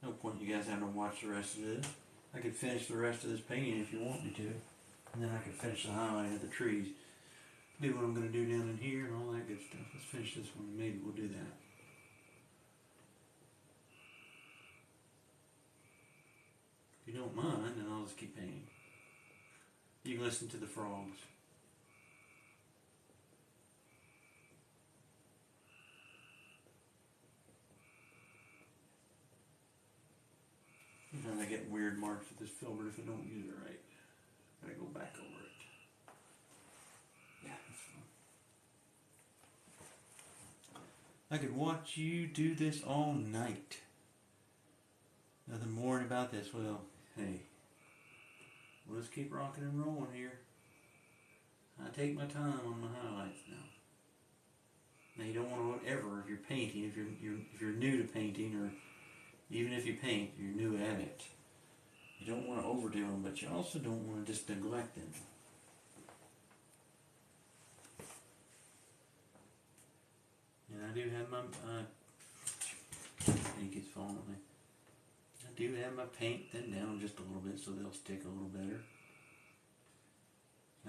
No point you guys having to watch the rest of this. I could finish the rest of this painting if you want me to. And then I could finish the highlighting of the trees. Do what I'm going to do down in here and all that good stuff. Let's finish this one and maybe we'll do that. If you don't mind, then I'll just keep painting. You can listen to the frogs. Sometimes I get weird marks with this filbert if I don't use it right. Gotta go back over it. Yeah, that's fine. I could watch you do this all night. Nothing boring about this. Well, hey, we'll just keep rocking and rolling here. I take my time on my highlights now. Now you don't want to ever, if you're painting, if you're new to painting, or even if you paint, you're new at it. You don't want to overdo them, but you also don't want to just neglect them. And I do have my, ink is falling on me. I do have my paint thinned down just a little bit so they'll stick a little better.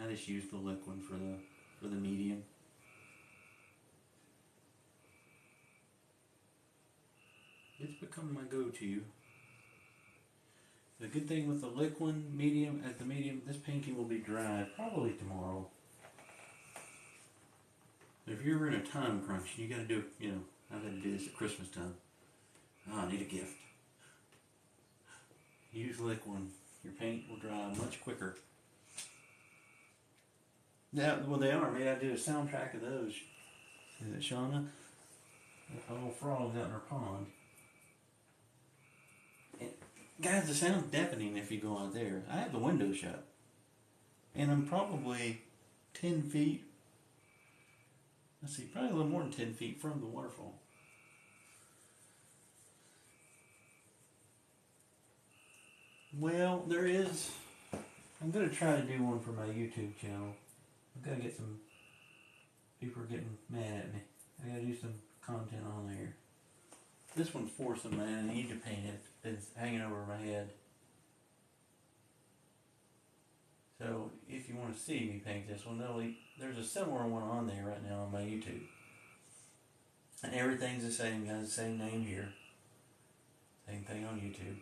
I just use the liquid for the medium. It's become my go-to. The good thing with the liquid medium, this painting will be dry probably tomorrow. If you're in a time crunch, you gotta do, I've had to do this at Christmas time. Oh, I need a gift. Use liquid. Your paint will dry much quicker. Yeah, well they are. Maybe I do a soundtrack of those. Is it Shauna? The little frogs out in her pond. Guys, the sound's deafening if you go out there. I have the window shut. And I'm probably 10 feet, let's see, probably a little more than 10 feet from the waterfall. Well, there is, I'm going to try to do one for my YouTube channel. I've got to get some, people are getting mad at me. I got to do some content on there. This one's foursome, man. I need to paint it. It's hanging over my head. So if you want to see me paint this one, there's a similar one on there right now on my YouTube. And everything's the same, guys. Same name here. Same thing on YouTube.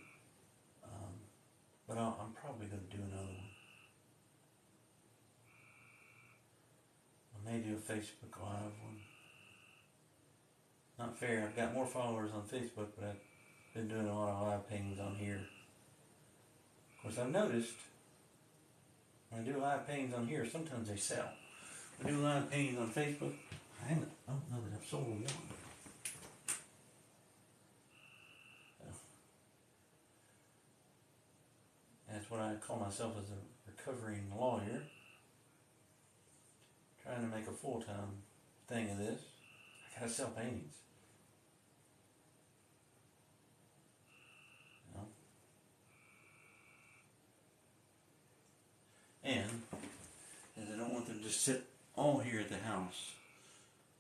But I'm probably going to do another one. I may do a Facebook Live one. Not fair. I've got more followers on Facebook, but I've been doing a lot of live paintings on here. Of course, I've noticed when I do live paintings on here, sometimes they sell. When I do live paintings on Facebook, I don't know that I've sold one. That's what I call myself, as a recovering lawyer. Trying to make a full-time thing of this. I gotta sell paintings. You know? And, as I don't want them to just sit all here at the house,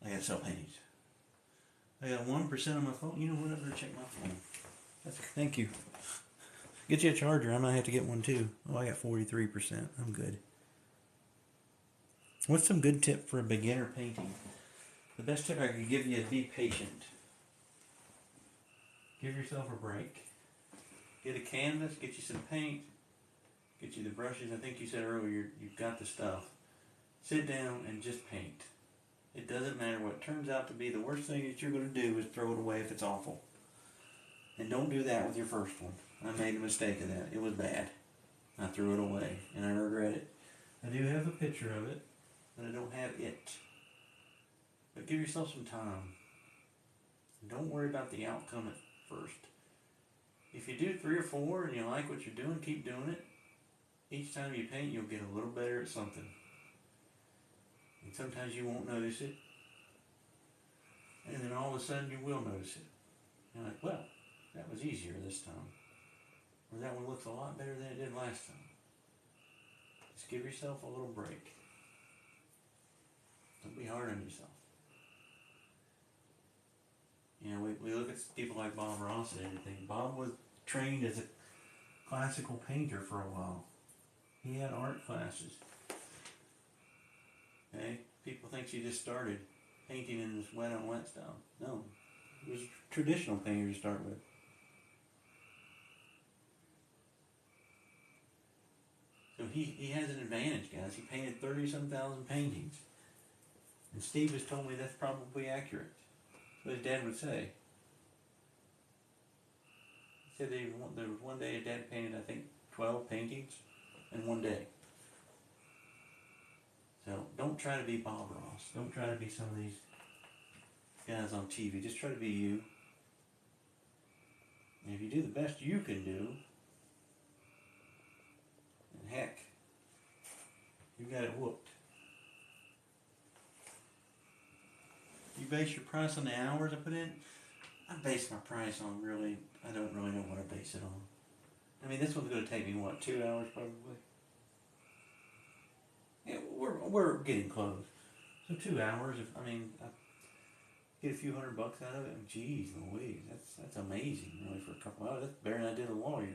I gotta sell paintings. I got 1% on my phone. You know what? I better check my phone. Thank you. Get you a charger. I might have to get one too. Oh, I got 43%. I'm good. What's some good tip for a beginner painting? The best tip I could give you is be patient. Give yourself a break. Get a canvas, get you some paint, get you the brushes. I think you said earlier you've got the stuff. Sit down and just paint. It doesn't matter what it turns out to be. The worst thing that you're going to do is throw it away if it's awful. And don't do that with your first one. I made a mistake of that. It was bad. I threw it away and I regret it. I do have a picture of it, but I don't have it. But give yourself some time. Don't worry about the outcome at first. If you do 3 or 4 and you like what you're doing, keep doing it. Each time you paint, you'll get a little better at something. And sometimes you won't notice it. And then all of a sudden you will notice it. You're like, well, that was easier this time. Or that one looks a lot better than it did last time. Just give yourself a little break. Don't be hard on yourself. You know, we look at people like Bob Ross and everything. Bob was trained as a classical painter for a while. He had art classes. Okay? People think she just started painting in this wet on wet style. No. He was a traditional painter to start with. So he has an advantage, guys. He painted 30-some thousand paintings. And Steve has told me that's probably accurate. That's what his dad would say. He said there was one day his dad painted, I think, 12 paintings in one day. So don't try to be Bob Ross. Don't try to be some of these guys on TV. Just try to be you. And if you do the best you can do, then heck, you got it whooped. You base your price on the hours I put in? I base my price on I don't really know what I base it on. I mean, this one's going to take me, what, 2 hours probably? Yeah, we're getting close. So 2 hours, I get a few $100 out of it. Geez Louise, that's amazing, really, for a couple hours. That's better than I did a lawyer.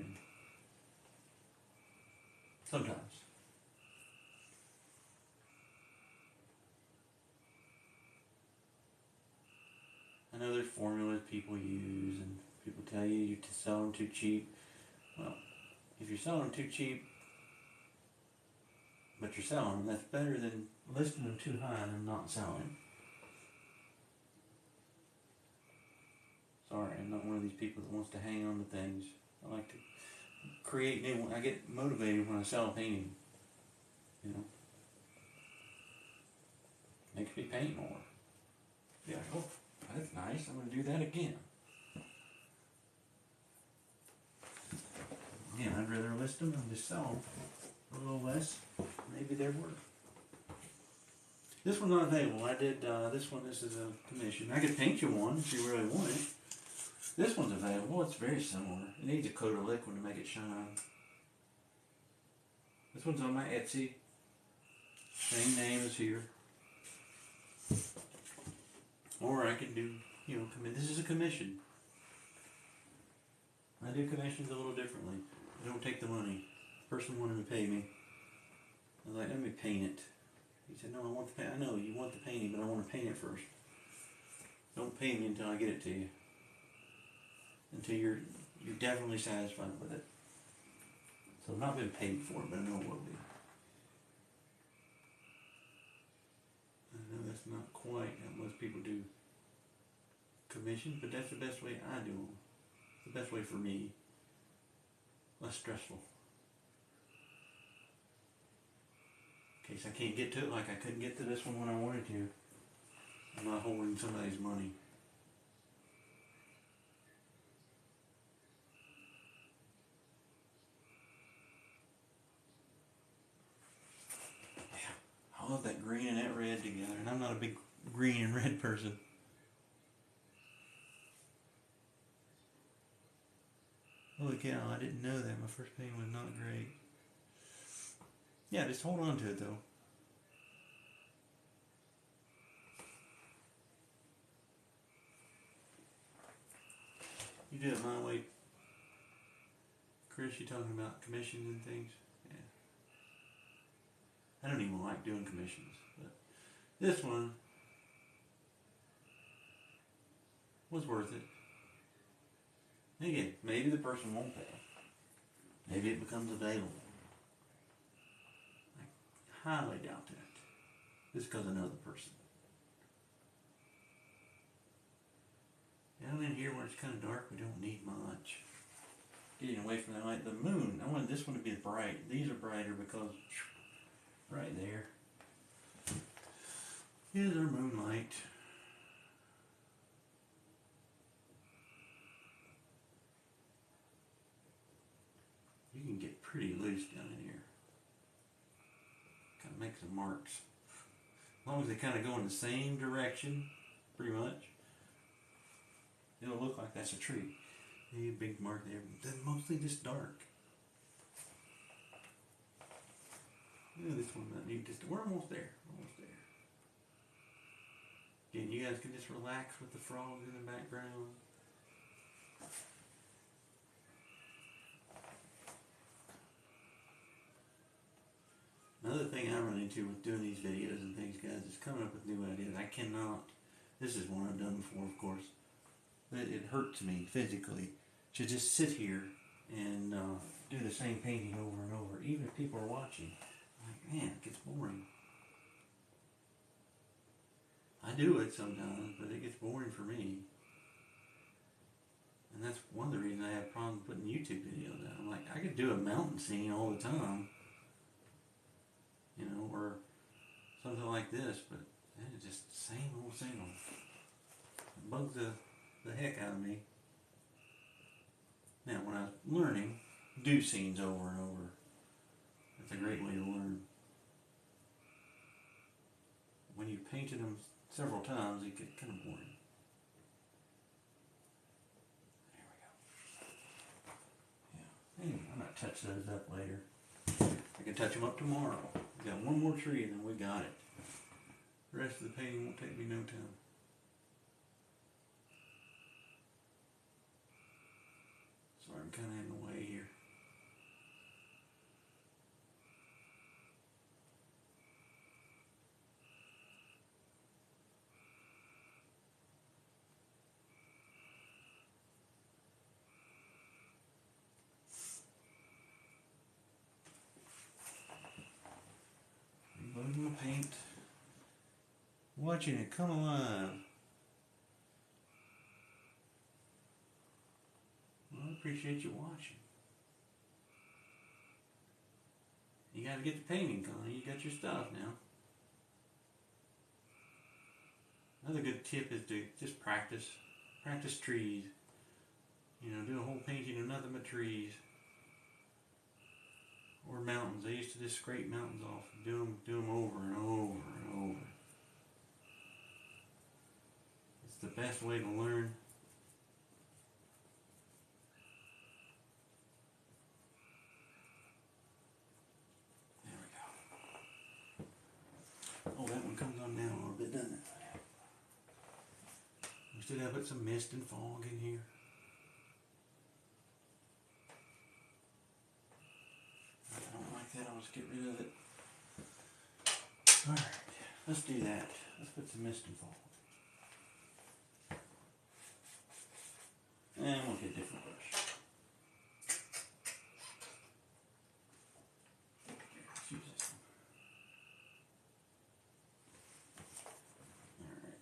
Sometimes. I know there's formulas people use, and people tell you to sell them too cheap. Well, if you're selling them too cheap, but you're selling them, that's better than listing them too high and not selling them. Sorry, I'm not one of these people that wants to hang on to things. I like to create new ones. I get motivated when I sell a painting. You know? Makes me paint more. Yeah, oh, that's nice. I'm going to do that again. Again, I'd rather list them and just sell them a little less. Maybe they're worth. This one's not available. I did this one. This is a commission. I could paint you one if you really want it. This one's available. It's very similar. It needs a coat of liquid to make it shine. This one's on my Etsy. Same name as here. Or I can do, you know, this is a commission. I do commissions a little differently. I don't take the money. The person wanted to pay me. I was like, let me paint it. He said, no, I want the paint. I know you want the painting, but I want to paint it first. Don't pay me until I get it to you. Until you're definitely satisfied with it. So I've not been paid for it, but I know it will be. I know that's not quite how most people do commissions, but that's the best way I do them. It's the best way for me. Less stressful. In case I can't get to it like I couldn't get to this one when I wanted to. I'm not holding somebody's money. I love that green and that red together, and I'm not a big green and red person. Holy cow, I didn't know that. My first painting was not great. Yeah, just hold on to it though. You do it my way. Chris, you talking about commissions and things? Yeah. I don't even like doing commissions, but this one was worth it. And again, maybe the person won't pay. Maybe it becomes available. I highly doubt that. Just because another person. Down in here where it's kind of dark, we don't need much. Getting away from the light. The moon, I wanted this one to be bright. These are brighter because right there. Here's our moonlight. You can get pretty loose down in here. Kind of make some marks. As long as they kind of go in the same direction, pretty much, it'll look like that's a tree. A big mark there, but then mostly just dark. Yeah, this one might need just. We're almost there. Almost there. Again, you guys can just relax with the frogs in the background. Another thing I run into with doing these videos and things, guys, is coming up with new ideas. I cannot. This is one I've done before, of course. But it hurts me physically to just sit here and do the same painting over and over, even if people are watching. Like, man, it gets boring. I do it sometimes, but it gets boring for me. And that's one of the reasons I have problems putting YouTube videos out. I'm like, I could do a mountain scene all the time, you know, or something like this, but it's just the same old. It bugs the heck out of me. Now, when I was learning, do scenes over and over. That's a great way to learn. When you've painted them several times, it gets kind of boring. There we go. Yeah. Anyway, I might touch those up later. I can touch them up tomorrow. We got one more tree and then we got it. The rest of the painting won't take me no time. Sorry, I'm kind of in the way here. Reloading my paint. Watching it come alive. Well, I appreciate you watching. You gotta get the painting, Connie. You got your stuff now. Another good tip is to just practice. Practice trees. You know, do a whole painting of nothing but trees. Or mountains. I used to just scrape mountains off and do them over and over and over. It's the best way to learn. There we go. it up with some mist and fog in here. I don't like that. I'll just get rid of it. Alright, let's do that. Let's put some mist and fog. And we'll get a different brush. Let's use this one. Alright.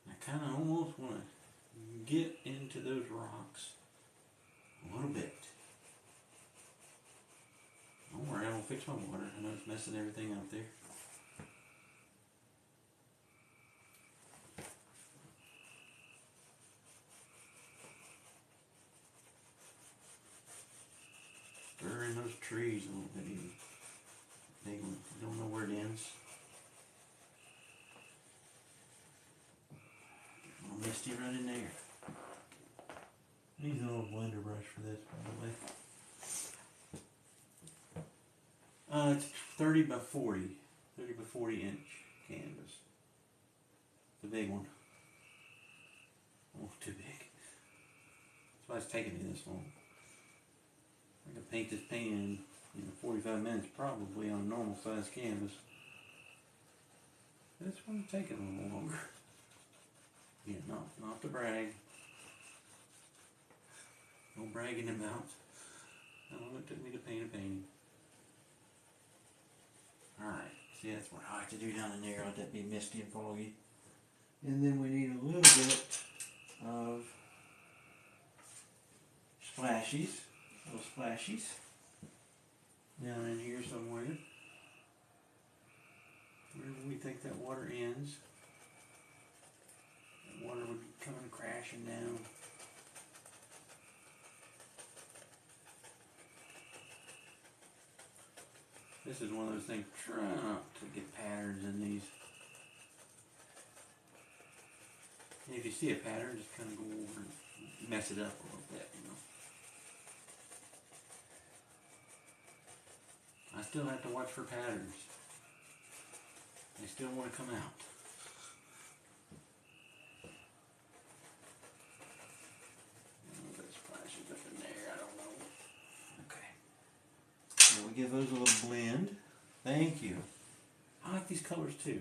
I kind of almost want to get into those rocks a little bit. Don't worry, I won't fix my water. I know it's messing everything up there. Stir in those trees a little bit even. Big one. You don't know where it ends. Get a little misty right in there. I need a little blender brush for this, by the way. It's 30 by 40. 30 by 40 inch canvas. The big one. Oh, too big. That's why it's taking me this long. I can paint this painting in 45 minutes probably on a normal size canvas. This one's taking a little longer. Yeah, not to brag. No bragging about how long it took me to paint a painting. Alright, see that's what I like to do down in there, let that be misty and foggy. And then we need a little bit of splashies, little splashies, down in here somewhere. Wherever we think that water ends, that water would be coming crashing down. This is one of those things, try not to get patterns in these. And if you see a pattern, just kind of go over and mess it up a little bit, you know. I still have to watch for patterns. They still want to come out. That splashes up in there, I don't know. Okay. Now we give those a little blend. Thank you. I like these colors too.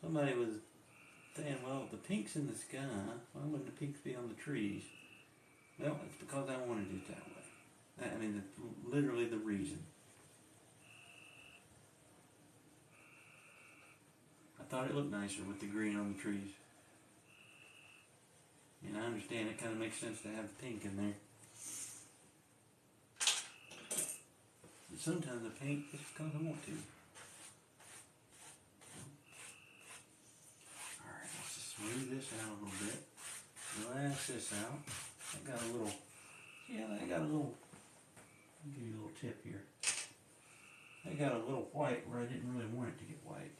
Somebody was saying, well, the pink's in the sky, why wouldn't the pinks be on the trees? Well, it's because I wanted it that way. I mean, that's literally the reason. I thought it looked nicer with the green on the trees. And I understand it kind of makes sense to have the pink in there. But sometimes I paint just because I want to. Alright, let's just smooth this out a little bit. Relax this out. I got a little, I got a little, I'll give you a little tip here. I got a little white where I didn't really want it to get white.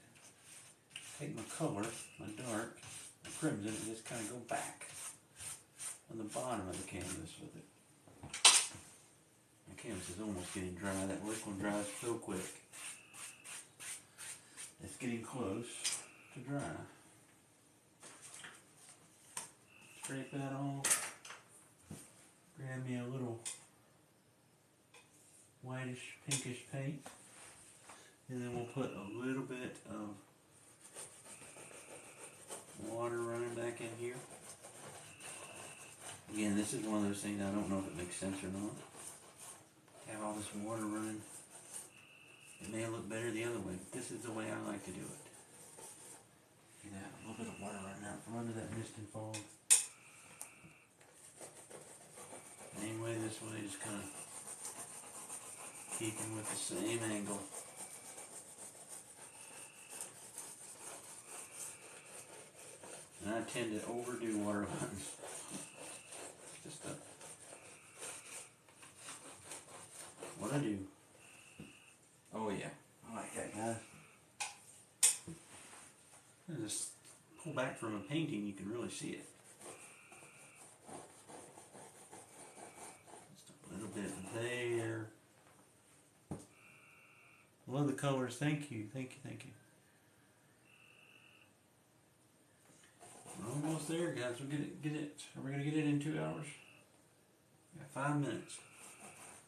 Take my color, my dark, my crimson, and just kind of go back on the bottom of the canvas with it. My canvas is almost getting dry. That liquid dries so quick. It's getting close to dry. Scrape that off. Grab me a little whitish, pinkish paint. And then we'll put a little bit of water running back in here. Again, this is one of those things I don't know if it makes sense or not. Have all this water running. It may look better the other way, but this is the way I like to do it. See that? A little bit of water running out from under that mist and fog. Same way this way, just kind of keeping with the same angle. And I tend to overdo waterlines. Just what I do. Oh yeah, I like that, guys. Just pull back from a painting, you can really see it. Just a little bit there. Love the colors. Thank you, thank you, thank you. almost there, guys. We'll get it. Are we gonna get it in 2 hours? Got 5 minutes.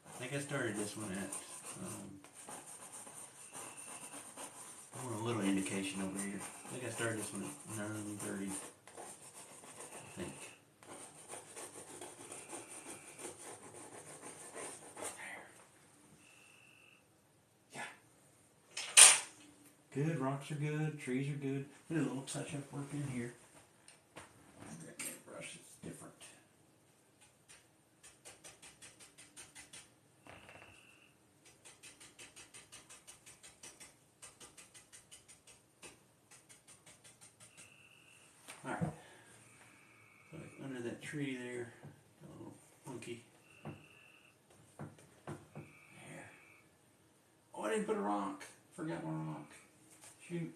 I think I started this one at. I want a little indication over here. I think I started this one at 9:30. I think. There. Yeah. Good. Rocks are good. Trees are good. Did a little touch-up work in here. Grab that brush. It's different. Alright, so under that tree there, got a little monkey. There. Oh, I didn't put a rock. Forgot one rock. Shoot.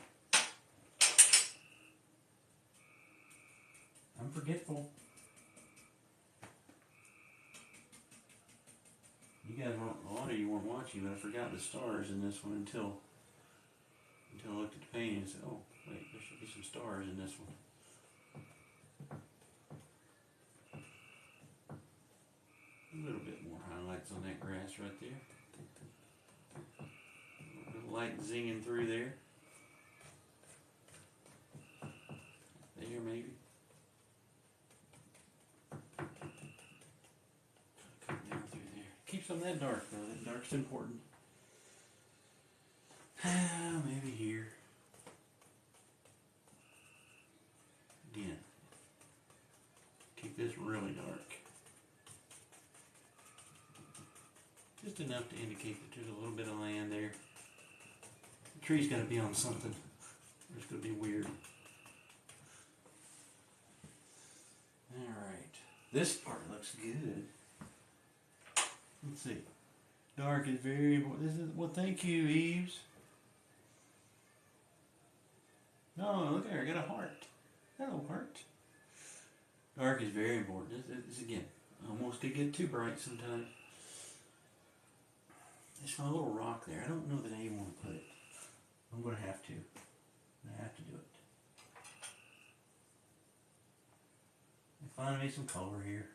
I'm forgetful. You guys weren't, a lot of you weren't watching, but I forgot the stars in this one until I looked at the painting and said, oh, wait, there should be some stars in this one. A little bit more highlights on that grass right there. A little light zinging through there. There maybe. Come down through there. Keep some of that dark though. That dark's important. Maybe here. Again. Keep this really dark. Just enough to indicate that there's a little bit of land there. The tree's got to be on something. It's going to be weird. Alright. This part looks good. Let's see. Dark is very important. This is, well, thank you, Eves. No, look there. I got a heart. Hello, heart. Dark is very important. This again, almost could get too bright sometimes. There's my little rock there. I don't know that I even want to put it. I'm going to have to. I have to do it. Find me some color here.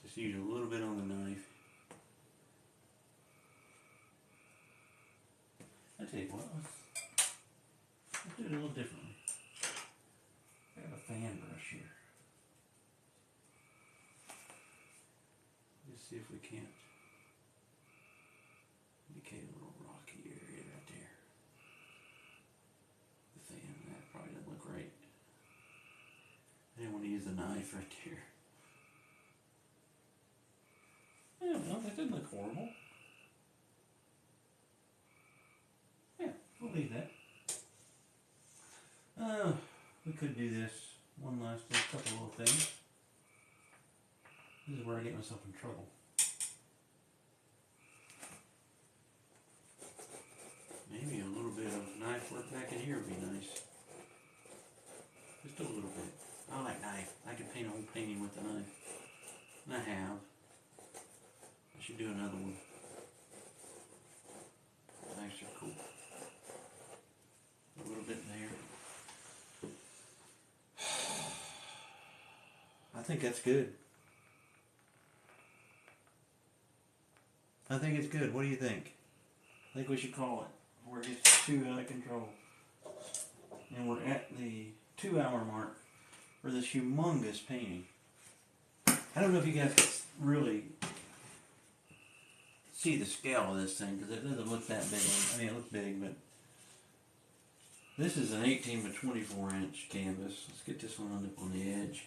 Just use a little bit on the knife. I tell you what, let's do it a little differently. I have a fan brush here. Let's see if we can't indicate a little rocky area right there. The fan, that probably doesn't look right. I didn't want to use the knife right there. Yeah, well, that didn't look horrible. Yeah, we'll leave that. We could do this one last couple little things. This is where I get myself in trouble. Maybe a little bit of knife work back in here would be nice. Just a little bit. I like knife. I can paint a whole painting with a knife. And I have. I should do another one. Knives are cool. A little bit there. I think that's good. I think it's good. What do you think? I think we should call it before it gets too out of control. And we're at the 2-hour mark for this humongous painting. I don't know if you guys can really see the scale of this thing because it doesn't look that big. I mean, it looks big, but this is an 18 by 24 inch canvas. Let's get this one up on the edge.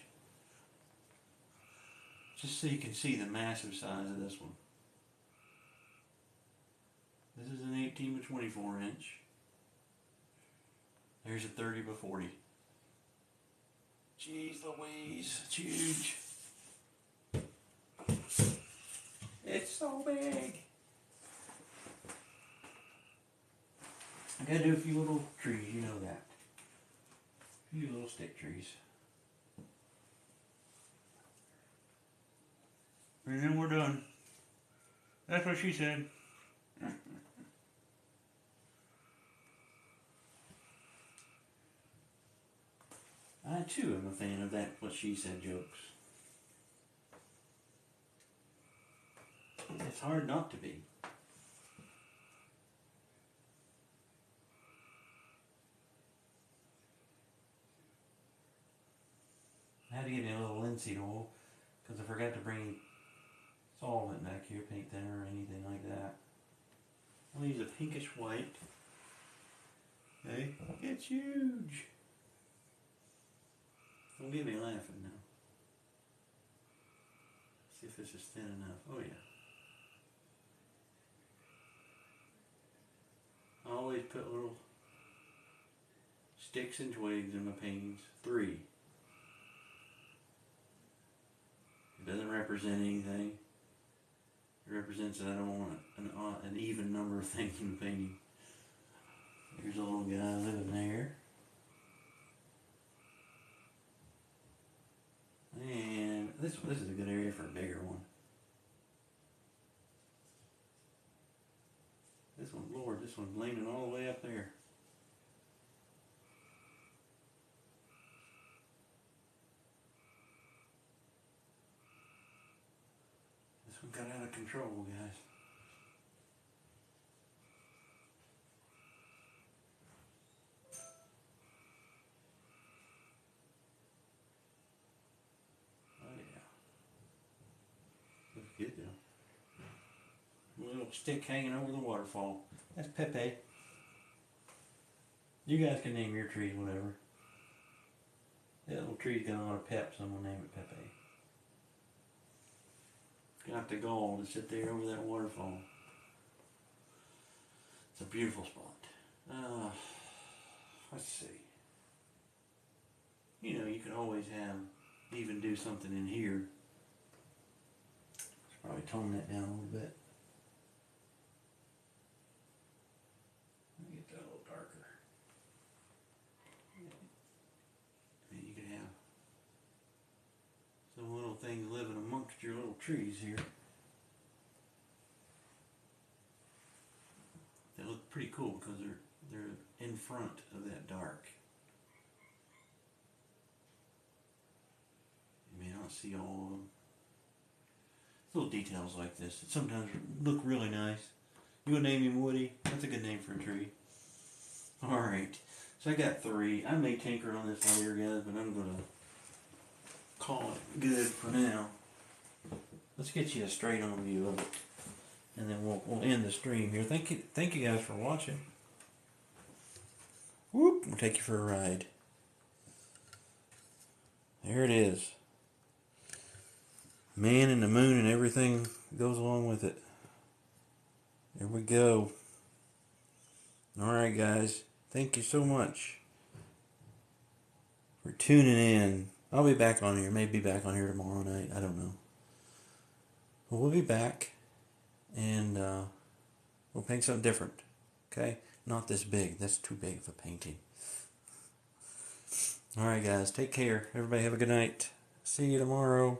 Just so you can see the massive size of this one. This is an 18 by 24 inch. There's a 30 by 40. Jeez Louise, it's huge. It's so big. I gotta do a few little trees, you know that. A few little stick trees. And then we're done. That's what she said. I too am a fan of that what she said jokes. It's hard not to be. I had to get me a little linseed oil because I forgot to bring solvent back here, paint thinner or anything like that. I'll use a pinkish white. Okay, it's huge. Don't get me laughing now. See if this is thin enough. Oh yeah. I always put little sticks and twigs in my paintings. 3. It doesn't represent anything. It represents that I don't want an even number of things in the painting. Here's a little guy living there. And this is a good area for a bigger one. This one, Lord, this one's leaning all the way up there. This one got out of control, guys. Good though. A little stick hanging over the waterfall. That's Pepe. You guys can name your tree whatever. That little tree's got a lot of pep, so I'm gonna name it Pepe. Got the gall to sit there over that waterfall. It's a beautiful spot. Let's see. You know, you can always even do something in here. Probably tone that down a little bit. Let me get that a little darker. And you could have some little things living amongst your little trees here. They look pretty cool because they're in front of that dark. You may not see all of them. Little details like this that sometimes look really nice. You gonna name him Woody? That's a good name for a tree. Alright, so I got 3. I may tinker on this later, guys, but I'm gonna call it good for now. Let's get you a straight on view of it, and then we'll end the stream here. Thank you guys for watching. Whoop! We'll take you for a ride. There it is. Man and the moon and everything goes along with it. There we go. Alright guys, thank you so much for tuning in. I'll be back on here, maybe back on here tomorrow night, I don't know. But we'll be back and we'll paint something different. Okay? Not this big, that's too big of a painting. Alright guys, take care. Everybody have a good night. See you tomorrow.